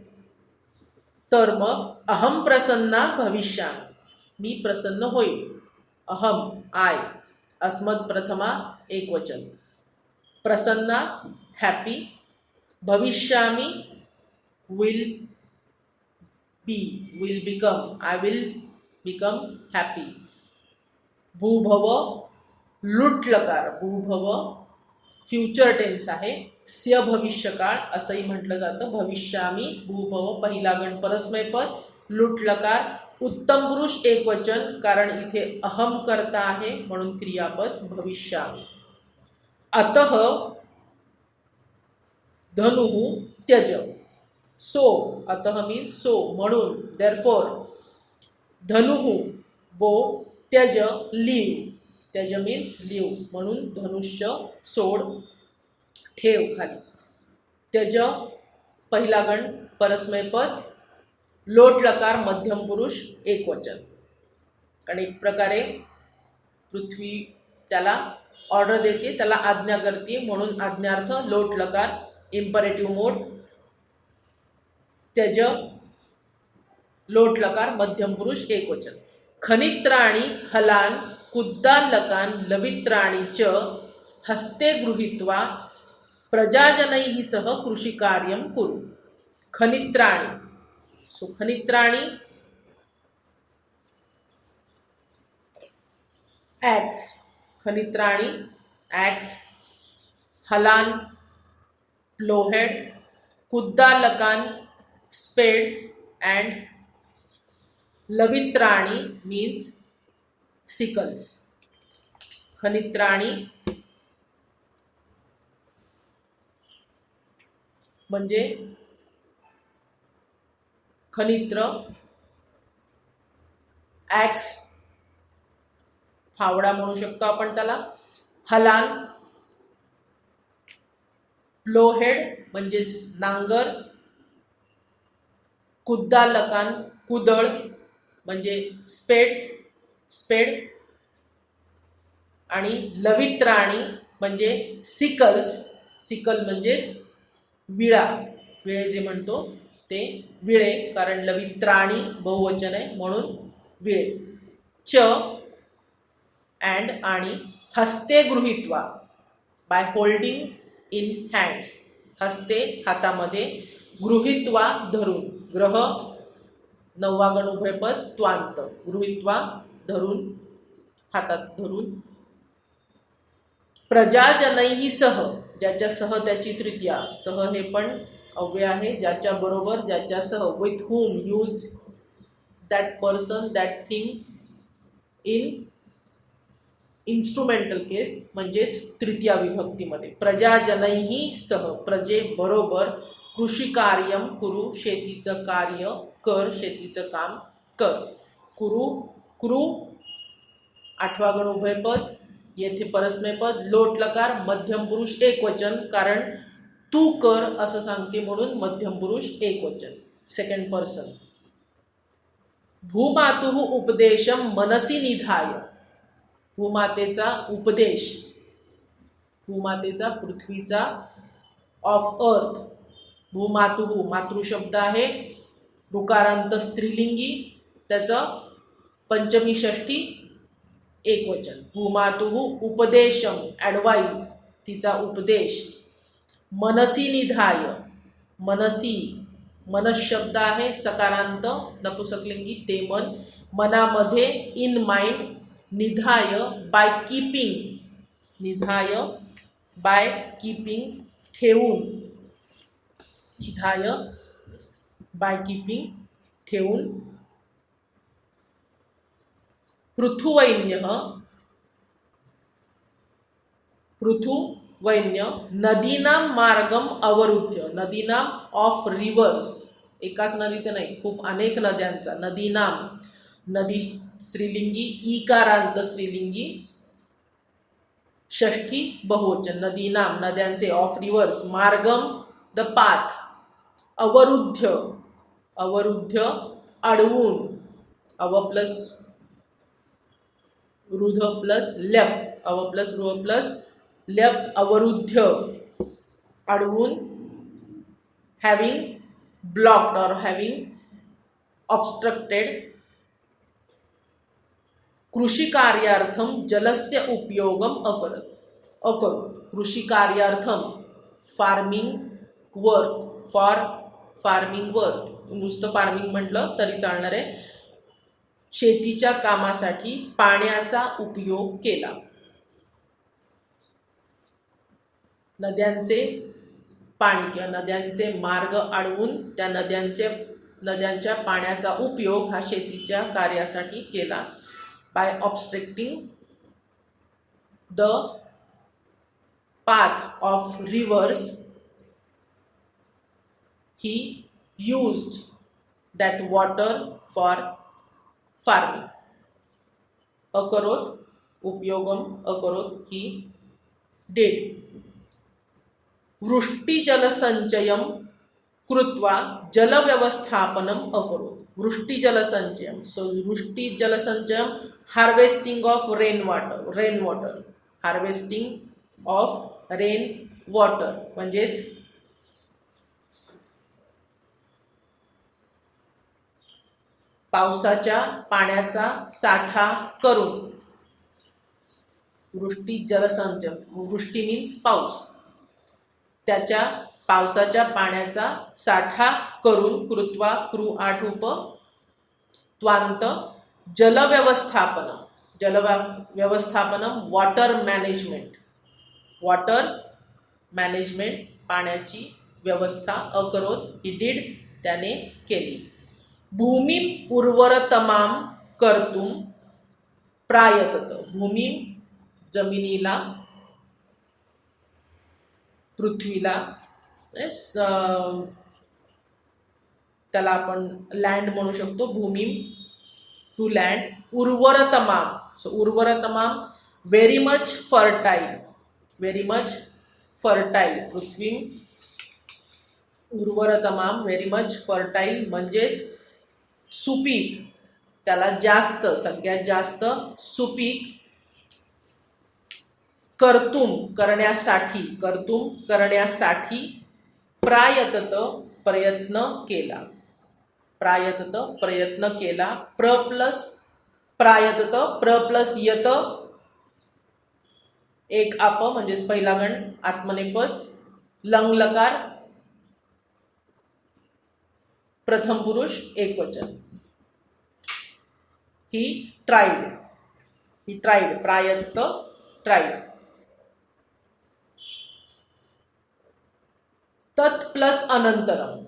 तर मग, अहम प्रसन्ना भविष्यामि, मी प्रसन्न होईल. अहम आय, अस्मत् प्रथमा एकवचन, प्रसन्ना हॅपी, भविष्यामि will become, I will become happy. भूभव लुटलकार, भूभव फ्युचर टेन्स आहे, स्य भविष्यकाळ असंही म्हटलं जातं. भविष्यामी भूभव पहिला गण परस्मैपद, लुटलकार उत्तम पुरुष एकवचन, कारण इथे अहम करता आहे म्हणून क्रियापद भविष्यामी. अतः धनुः त्यज, सो, अतः मीन्स सो म्हणून, देअरफॉर, धनुः बो, त्यज लीव, त्यज मीन्स लीव म्हणून धनुष्य सोड, ठेव खाली. त्यज पहिला गण परस्मैपद, लोट लकार मध्यम पुरुष एकवचन, कारण एक प्रकारे पृथ्वी त्याला ऑर्डर देते, त्याला आज्ञा करते म्हणून आज्ञार्थ लोट लकार इम्परेटिव्ह मोड. त्यज लोट लकार मध्यम पुरुष एकवचन. खनित्राणी हलान कुद्दालकान लवित्राणी च हस्ते गृहीत्वा प्रजाजनैः सह कृषिकार्यं कुरु. खनित्राणी, सो खनित्राणी ॲक्स, खनित्राणी ॲक्स, हलान प्लोहेड, कुद्दालकान स्पेड्स अँड लवित्राणी मीन्स सिकल्स. खनित्राणी म्हणजे खनित्र, ॲक्स फावडा म्हणू शकतो आपण त्याला, हलान प्लोहेड म्हणजेच नांगर, कुद्दालकान कुदळ म्हणजे स्पेड, आणि लवित्राणी म्हणजे सिकल म्हणजेच विळे जे म्हणतो ते विळे, कारण लवित्राणी बहुवचन आहे म्हणून विळे. च अँड आणि हस्ते गृहीत्वा बाय होल्डिंग इन हँड्स, हस्ते हातामध्ये, गृहीत्वा धरून, ग्रह नववा गण उभयपद त्वांत, गृहीत्वा धरून, हातात धरून, प्रजाजनैहि सह, ज्याच्या सह त्याची तृतीया, सह हे पण अव्यय आहे, ज्याच्या बरोबर, ज्याच्या सह, with whom use that person that thing in instrumental case, म्हणजेच तृतीया विभक्तीमध्ये. प्रजाजनैहि सह, प्रजे बरोबर, कृषी कार्यम कुरु, शेतीचं कार्य कर, शेतीचं काम कर. कुरु, कुरु आठवा गण उभयपद, येथे परस्मैपद, लोट लकार, मध्यम पुरुष एकवचन, कारण तू कर असं सांगते म्हणून मध्यम पुरुष एकवचन, सेकंड पर्सन. भूमातुः उपदेशम मनसी निधाय, भूमातेचा उपदेश, भूमातेचा, पृथ्वीचा, ऑफ अर्थ. भूमातुः, मातृशब्द आहे, ऋकारांत स्त्रीलिंगी, त्याचं पंचमी षष्ठी एकवचन. भूमातुः उपदेशम, ॲडवाइज, तिचा उपदेश. मनसी निधाय, मनसी, मनस शब्द आहे, सकारांत नपुसकलिंगी, ते मन, मनामध्ये, इन माइंड. निधाय, बाय कीपिंग, निधाय बाय कीपिंग, ठेवून, निधाय बाय कीपिंग, ठेवून. पृथुवैन्यः, पृथुवैन्य, नदीनां मार्गम अवरुद्ध्य, नदीनां ऑफ रिव्हर्स, एकाच नदीचं नाही, खूप अनेक नद्यांचा, नदीनां, नदी स्त्रीलिंगी, ईकारांत स्त्रीलिंगी, षष्ठी बहुवचन, नदीनां, नद्यांचे, of reverse, Margam the path, अवरुद्ध्य, अवरुद्ध्य अडवून, अव प्लस रुध प्लस ल्यप, अव प्लस रुह प्लस ल्यप, अवरुद्ध्य अडवून. हॅविंग ब्लॉक्ड और हॅविंग ऑब्स्ट्रक्टेड. कृषी कार्यार्थम जलस्य उपयोगम अकरत, अकरू, कृषी कार्यार्थम, farming work, for farming work, नुसतं फार्मिंग म्हटलं तरी चालणार आहे, शेतीच्या कामासाठी पाण्याचा उपयोग केला. नद्यांचे पाणी किंवा नद्यांचे मार्ग अडवून त्या नद्यांच्या पाण्याचा उपयोग हा शेतीच्या कार्यासाठी केला. by obstructing the path of rivers, he used that water for farming. अकरोत, उपयोगम अकरोत, he did. वृष्टिजलसंचयम कृत्वा जलव्यवस्थापनम अकरोत. वृष्टिजलसंचयम, so वृष्टिजलसंचयम, harvesting of rain water, harvesting of rain water, म्हणजेच पावसाच्या पाण्याचा साठा करून. वृष्टिजलसंचय, वृष्टी मीन्स पाऊस, त्याच्या पावसाच्या पाण्याचा साठा करून, कृत्वा, कृ 8 उप, त्वांत, जलव्यवस्थापन, जलव्यवस्थापनम, वॉटर मॅनेजमेंट, वॉटर मॅनेजमेंट, पाण्याची व्यवस्था, अकरोत, ही डिड, त्याने केली. भूमी उर्वरतमाम कर्तुम प्रायतत. भूमी, जमिनीला, पृथ्वीला, त्याला आपण लँड म्हणू शकतो, भूमी, टू लँड. उर्वरतमाम, सो उर्वरतमाम, very much fertile, very much fertile, पृथ्वी. उर्वरतमाम, व्हेरी मच फर्टाईल, म्हणजेच सुपीक, त्याला जास्त, सगळ्यात जास्त सुपीक. कर्तुम, करण्यासाठी, कर्तुम, करण्यासाठी. प्रायतत, प्रयत्न केला, प्रायतत, प्रयत्न केला. प्र प्लस प्रायतत, प्र प्लस यत, एक आप, म्हणजेच पहिला गण आत्मनेपद, लंग लकार प्रथम पुरुष एकवचन. ही ट्राइड प्रायत्त ट्राइड. तत् प्लस अनंतरम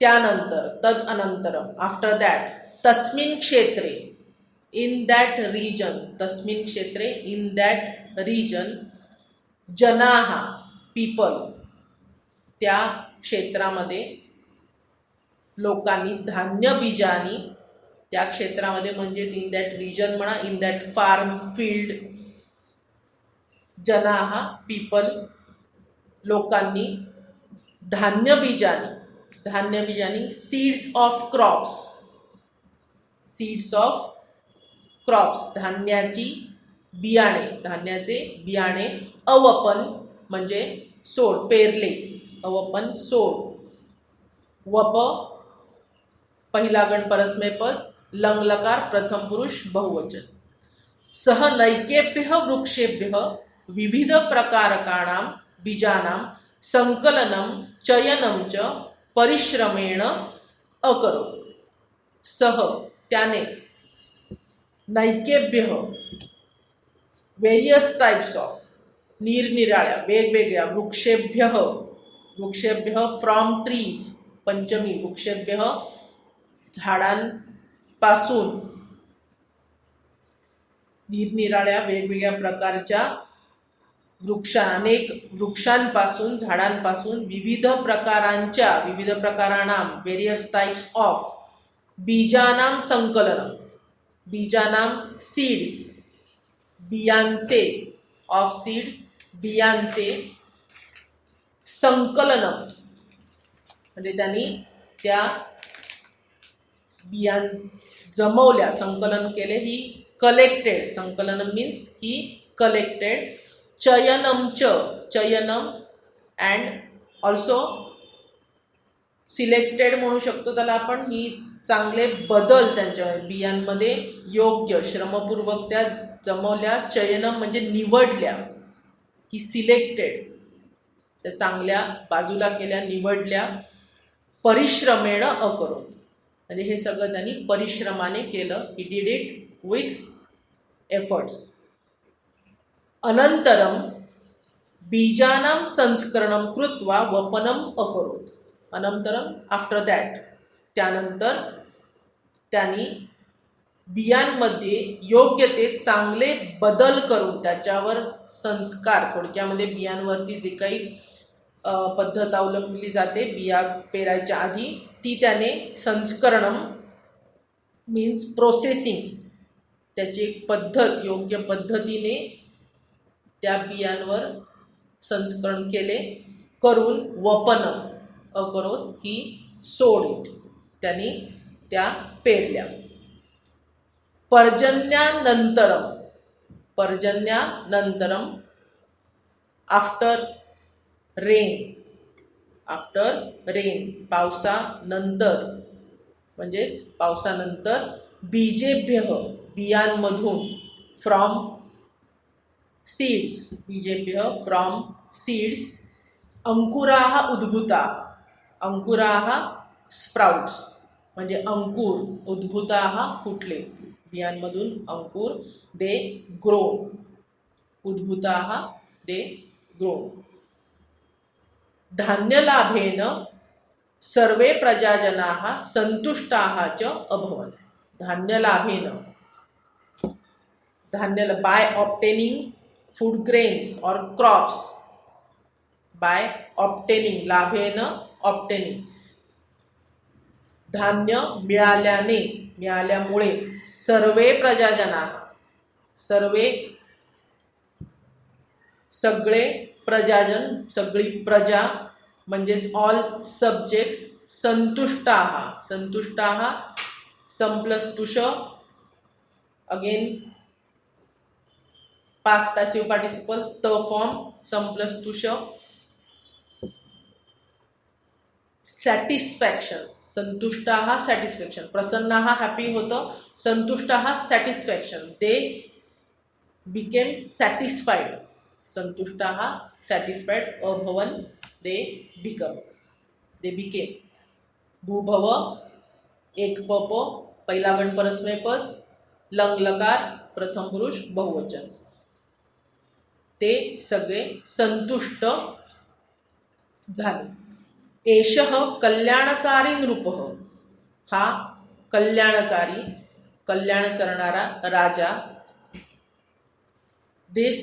त्यानंतर, तद अनंतरम आफ्टर दॅट. तस्मिन क्षेत्रे इन दॅट रिजन, तस्मिन क्षेत्रे इन दॅट रिजन. जनाहा पीपल त्या क्षेत्रामध्ये लोकांनी. धान्य बीजानी त्या क्षेत्रामध्ये म्हणजेच इन दॅट रिजन म्हणा, इन दॅट फार्म फील्ड. जनाहा पीपल लोकांनी. धान्य बीजानी seeds of crops, seeds of crops धान्याची बियाणे, धान्याचे बियाणे. अवपन म्हणजे सोड, पेरले. अवपन सोड. वप पहिला गण परस्मैपद. लंग लकार प्रथम पुरुष बहुवचन. सह नैकेभ्यः वृक्षेभ्यः विविध प्रकारकाणां बीजानां संकलनं चयनं च परिश्रमेण अकरोत्. सह त्याने. नैकेभ्यः वेरियस टाइप्स ऑफ निरनिराळ्या वेगवेगळ्या. वृक्षेभ्यः फ्रॉम ट्रीज पंचमी. वृक्षेभ्यः झाडांपासून. निरनिराळ्या वेगवेगळ्या प्रकारच्या अनेक वृक्षांपासून झाडांपासून. विविध प्रकारांना वेरियस टाइप्स ऑफ. बीजानां संकलनम बीजानां सीड्स बियांचे. ऑफ सीड्स बियांचे. संकलनम म्हणजे त्यांनी त्या बियां जमवल्या, संकलन केले. He collected. संकलनम मीन्स ही कलेक्टेड. चयनम अँड ऑल्सो सिलेक्टेड म्हणू शकतो त्याला आपण. ही चांगले बदल त्यांच्या बियांमध्ये योग्य श्रमपूर्वक त्या जमवल्या. चयनम म्हणजे निवडल्या. ही सिलेक्टेड त्या चांगल्या बाजूला केल्या, निवडल्या. परिश्रमेण अकरोत म्हणजे हे सगळं त्यांनी परिश्रमाने केलं. He did it with efforts. अनंतरम बीजानां संस्करणं कृत्वा वपनम अकरोत. अनंतरम आफ्टर दॅट त्यानंतर त्यांनी बियांमध्ये योग्य ते चांगले बदल करून त्याच्यावर संस्कार. थोडक्यामध्ये बियांवरती जे काही पद्धत अवलंबली जाते बिया पेरायच्या आधी ती त्याने संस्करणम मीन्स प्रोसेसिंग. त्याची एक पद्धत योग्य पद्धतीने त्या बियांवर संस्करण केले. करून वपनम अकरोत ही सोड इट त्यांनी त्या पेरल्या. पर्जन्यानंतरम आफ्टर रेन पावसानंतर म्हणजेच पावसानंतर. बीजेभ्यः बियांमधून. From from seeds. अंकुराः उद्भूताः. अंकुराः स्प्राउट्स म्हणजे अंकुर. उद्भूताः फुटले. बियांमधून अंकुर. They grow. उद्भूताः they grow. धान्यलाभेन सर्वे प्रजाजनाः संतुष्टाः च अभवन्. धान्यलाभेन बाय ऑब्टेनिंग फूड ग्रेन्स और क्रॉप्स. बाय ऑब्टेनिंग लाभेन ऑब्टेनिंग धान्य मिळाल्यामुळे. सर्वे प्रजाजनाः सगळे प्रजाजन सगळी प्रजा म्हणजेच ऑल सब्जेक्ट्स. संतुष्टाः सम प्लस टुश अगेन पास्ट पॅसिव्ह पार्टिसिपल त फॉर्म सम प्लस टुश. सॅटिस्फॅक्शन. संतुष्टाः सॅटिस्फॅक्शन. प्रसन्नाः हॅपी होतं. संतुष्टाः सॅटिस्फॅक्शन. They became satisfied. संतुष्टाः सॅटिस्फाईड अभवन दे बिकम, दे बिकेम. भूभव, एक पप, पहिला गण परस्मै पद, लंग लकार, प्रथम पुरुष बहुवचन. ते सगळे संतुष्ट झाले. एषः कल्याणकारी नृपः, हा कल्याणकारी, कल्याण करणारा राजा. दिस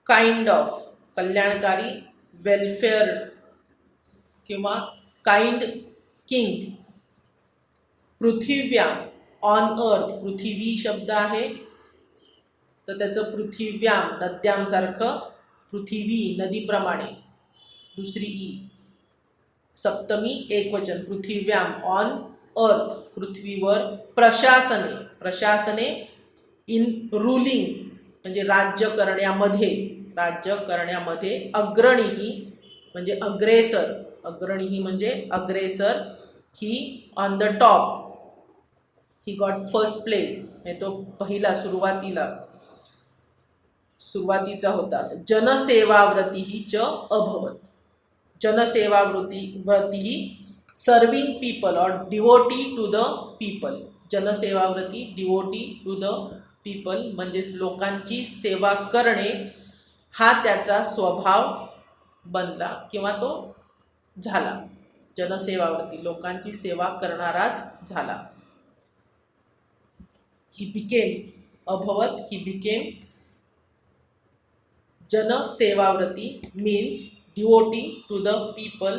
काइंड ऑफ, कल्याणकारी, वेलफेअर किंवा काइंड किंग. पृथिव्याम, ऑन अर्थ, पृथ्वी शब्द आहे तर त्याचं पृथिव्याम, नद्यांसारखं, पृथ्वी नदीप्रमाणे, दुसरी ई, सप्तमी एकवचन, पृथिव्याम, ऑन अर्थ, पृथ्वीवर. प्रशासने, प्रशासने, इन रुलिंग म्हणजे राज्य करण्यामध्ये, राज्य करण्यामध्ये. अग्रणीही म्हणजे अग्रेसर, अग्रणीही म्हणजे अग्रेसर. He on the top, he got first place, हे तो पहिला, सुरुवातीचा होता. जनसेवाव्रती च अभवत, जनसेवाव्रती सर्विंग पीपल और डिवोटी टू द पीपल. जनसेवाव्रती, डिवोटी टू द पीपल म्हणजेच लोकांची सेवा करणे हा त्याचा स्वभाव बनला किंवा तो झाला. जनसेवाव्रती, लोकांची सेवा करणाराच झाला. ही बिकेम, अभवत, ही बिकेम जनसेवाव्रती means devotee to the people.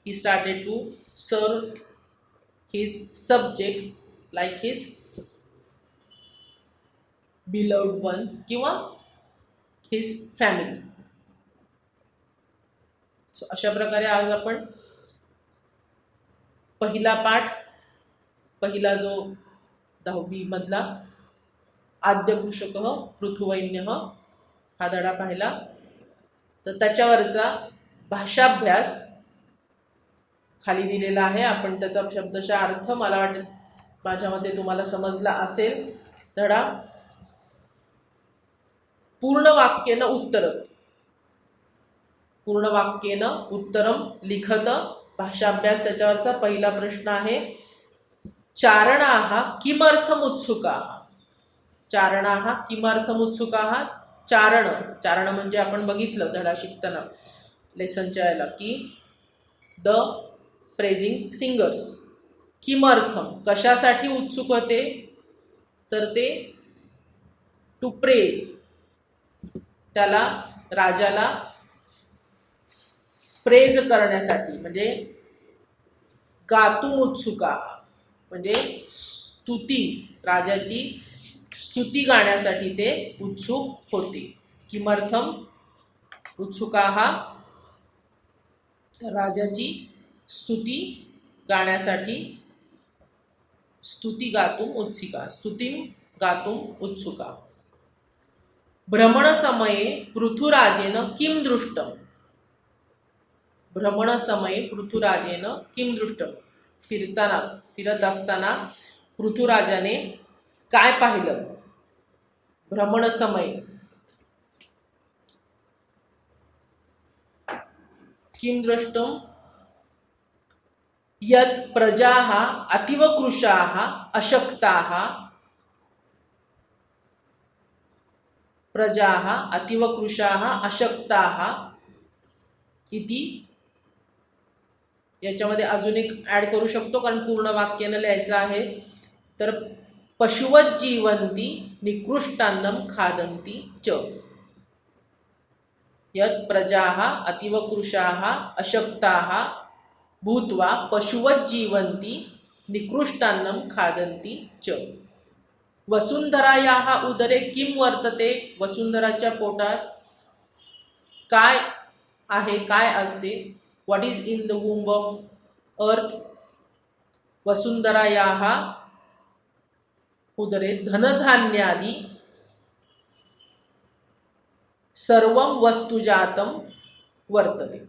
He started to serve his subjects like his beloved ones किंवा his family. So अशा प्रकारे आज आपण पहिला पाठ, पहिला जो 10वी मधला आद्य कृषक पृथुवैन्य हा धडा पाहिला. तर त्याच्यावरचा भाषाभ्यास खाली दिलेला आहे. आपण त्याचा शब्दशः अर्थ, मला वाटेल माझ्यामध्ये तुम्हाला समजला असेल. धडा पूर्ण वाक्येन उत्तरत, पूर्ण वाक्येन उत्तरम लिखत. भाषाभ्यास त्याच्यावरचा पहिला प्रश्न आहे. चारणाः किमर्थम उत्सुकाः, चारणाः किमर्थम उत्सुकाः. चारण, चारण म्हणजे आपण बघितलं धडा शिकताना लेसनच्या याला की द प्रेझिंग सिंगर्स. किमर्थम, कशासाठी उत्सुक होते, तर ते टू प्रेज, त्याला राजाला प्रेज करण्यासाठी, म्हणजे गातून उत्सुका म्हणजे स्तुती, राजाची स्तुती गाण्यासाठी ते उत्सुक होते. किमर्थम उत्सुकाः, राजाची स्तुती गाण्यासाठी. स्तुती गातुम उत्सुका, स्तुतीं गातुम उत्सुका. भ्रमणसमये पृथुराजेन किं दृष्टम, भ्रमणसमये पृथुराजेन किं दृष्टम. फिरत असताना पृथुराजाने काय पाहिलं. भ्रमणसमय, किं दृष्टम. यत् प्रजाः अतीवकृशाः अशक्ताः, प्रजाः अतीवकृशाः अशक्ताः इति. याच्यामध्ये अजून एक ऍड करू शकतो कारण पूर्ण वाक्यानं लिहायचं आहे. तर पशुवत जीवंती निकृष्टान्नम खादंती च. यत् प्रजाः अतीवकृशाः अशक्ताः भूत्वा पशुवत जीवंती निकृष्टान्नम खादंती च. वसुंधरायाः उदरे किं वर्तते, वसुंधराच्या पोटात काय आहे, काय असते. What is in the womb of earth. वसुंधरायाः उदरे धनधान्यादि सर्वं वस्तुजातं वर्तते.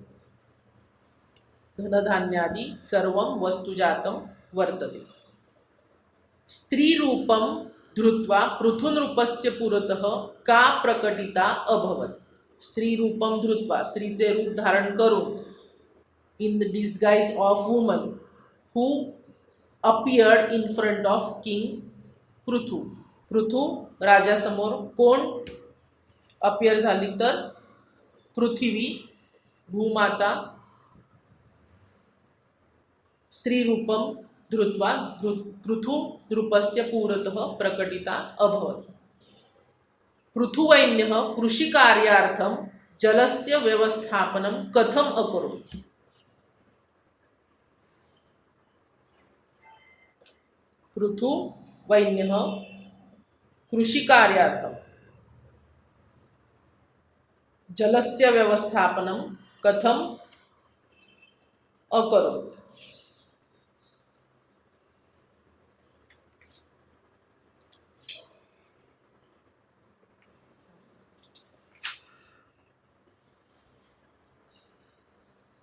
धनधान्यादि सर्वं वस्तुजातं वर्तते. स्त्रीरूपं धृत्वा पृथुनृपस्य पुरतः का प्रकटिता अभवत्. स्त्री रूपम धृत्वा, स्त्रीचे रूप धारण करून, in the disguise of woman, who appeared in front of king Prithu. Prithu राजासमोर कोण अपियर झाली तर पृथ्वी भूमाता स्त्री रूपम धृत्वा पृथु रूपस्य पुरतः प्रकटिता अभवत्. पृथुवैन्यः कृषिकार्यार्थं जलस्य व्यवस्थापनं कथम् अकरोत्. पृथुवैन्यः कृषिकार्यार्थं जलस्य व्यवस्थापनं कथम् अकरोत्.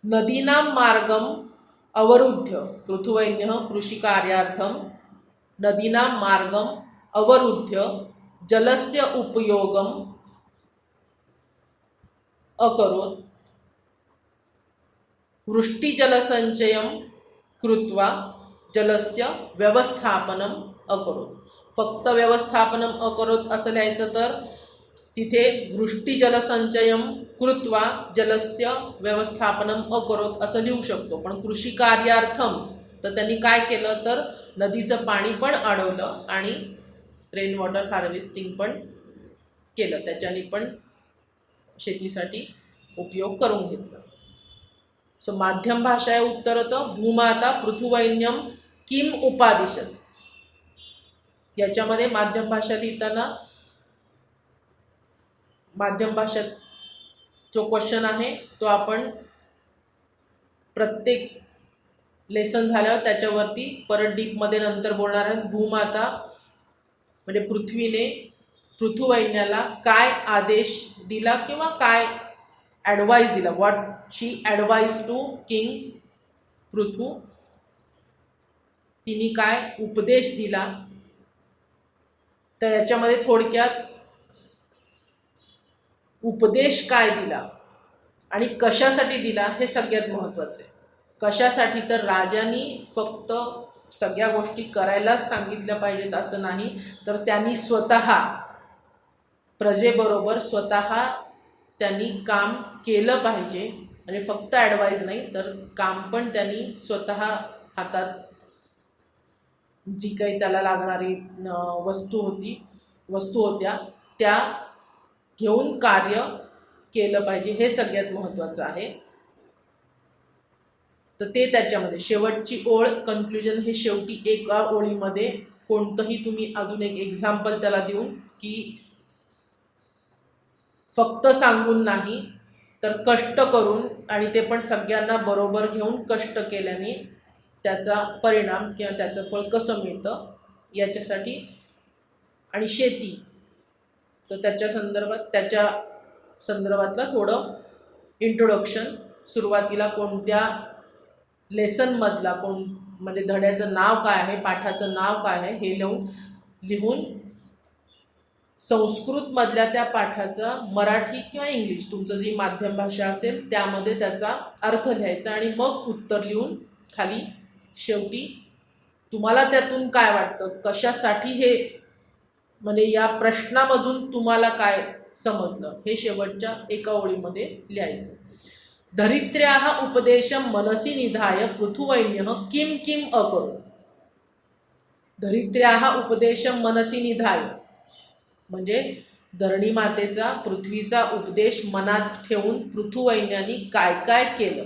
नदीनां मार्गम् अवरुद्ध्य, पृथुवैन्यः कृषिकार्यार्थं नदीनां मार्गम् अवरुद्ध्य जलस्य उपयोगम् अकरोत्. वृष्टिजलसञ्चयं कृत्वा जलस्य व्यवस्थापनम् अकरोत्. फक्त व्यवस्थापनम् अकरोत् असं लिहायचं तर तिथे वृष्टिजलसंचयम कृत्वा जलस्य व्यवस्थापनम अकरोत असं लिहू शकतो. पण कृषी कार्यार्थम तर त्यांनी काय केलं तर नदीचं पाणी पण अडवलं आणि रेन वॉटर हार्वेस्टिंग पण केलं, त्याच्याने पण शेतीसाठी उपयोग करून घेतला. सो माध्यम भाषा आहे उत्तरत भूमाता पृथुवैन्यम किम उपादिशत. याच्यामध्ये माध्यम भाषा लिहिताना माध्यम भाषेत जो क्वेश्चन आहे तो आपण प्रत्येक लेसन झाल्यावर त्याच्यावरती परत डीपमध्ये नंतर बोलणार आहे. भूमाता म्हणजे पृथ्वीने पृथुवैन्याला काय आदेश दिला किंवा काय ॲडवाईस दिला, what she advice to king Prithu, तिने काय उपदेश दिला. तर याच्यामध्ये थोडक्यात उपदेश काय दिला आणि कशासाठी दिला हे सगळ्यात महत्त्वाचे. कशासाठी तर राजांनी फक्त सगळ्या गोष्टी करायलाच सांगितल्या पाहिजेत असं नाही, तर त्यांनी स्वतः प्रजेबरोबर स्वतः त्यांनी काम केलं पाहिजे. आणि फक्त ॲडवाईस नाही तर काम पण त्यांनी स्वतः हातात जी काही त्याला लागणारी वस्तू होत्या त्या घेऊन कार्य केलं पाहिजे, हे सगळ्यात महत्त्वाचं आहे. तर ते त्याच्यामध्ये शेवटची ओळ कन्क्लुजन हे शेवटी एका ओळीमध्ये कोणतंही तुम्ही अजून एक एक्झाम्पल त्याला देऊन की फक्त सांगून नाही तर कष्ट करून आणि ते पण सगळ्यांना बरोबर घेऊन कष्ट केल्याने त्याचा परिणाम किंवा त्याचं फळ कसं मिळतं याच्यासाठी. आणि शेती तर त्याच्या संदर्भातलं थोडं इंट्रोडक्शन सुरुवातीला कोणत्या लेसनमधला म्हणजे धड्याचं नाव काय आहे, पाठाचं नाव काय आहे हे लिहून संस्कृतमधल्या त्या पाठाचा मराठी किंवा इंग्लिश तुमचं जी माध्यम भाषा असेल त्यामध्ये त्याचा अर्थ लिहायचा आणि मग उत्तर लिहून खाली शेवटी तुम्हाला त्यातून काय वाटतं, कशासाठी हे म्हणजे या प्रश्नामधून तुम्हाला काय समजलं हे शेवटच्या एका ओळीमध्ये लिहायचं. धरित्र्याः उपदेशं मनसि निधाय पृथुवैन्यः किं किं अकरोत्. धरित्र्याः उपदेशं मनसि निधाय म्हणजे धरणी मातेचा पृथ्वीचा उपदेश मनात ठेवून पृथुवैन्यानी काय काय केलं.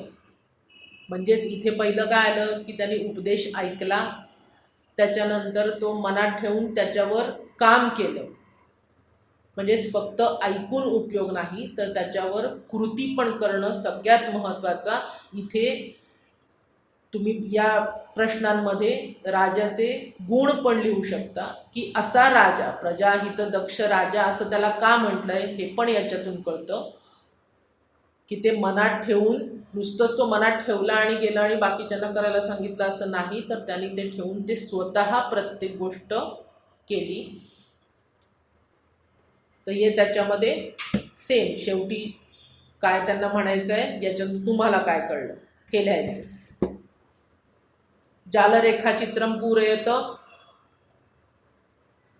म्हणजेच इथे पहिलं काय आलं की त्यांनी उपदेश ऐकला, त्याच्यानंतर तो मनात ठेवून त्याच्यावर काम केलं. म्हणजेच फक्त ऐकून उपयोग नाही तर त्याच्यावर कृती पण करणं सगळ्यात महत्त्वाचा. इथे तुम्ही या प्रश्नांमध्ये राजाचे गुण पण लिहू शकता की असा राजा, प्रजाहित दक्ष राजा असं त्याला का म्हटलंय हे पण याच्यातून कळतं की ते मनात ठेवून नुसतंच तो मनात ठेवला आणि गेला आणि बाकीच्यांना करायला सांगितलं असं नाही, तर त्यांनी ते ठेवून ते स्वतः प्रत्येक गोष्ट केली. तर हे त्याच्यामध्ये सेम शेवटी काय त्यांना म्हणायचं आहे, याच्यातून तुम्हाला काय कळलं हे लिहायचं. जालरेखाचित्रं पूरयत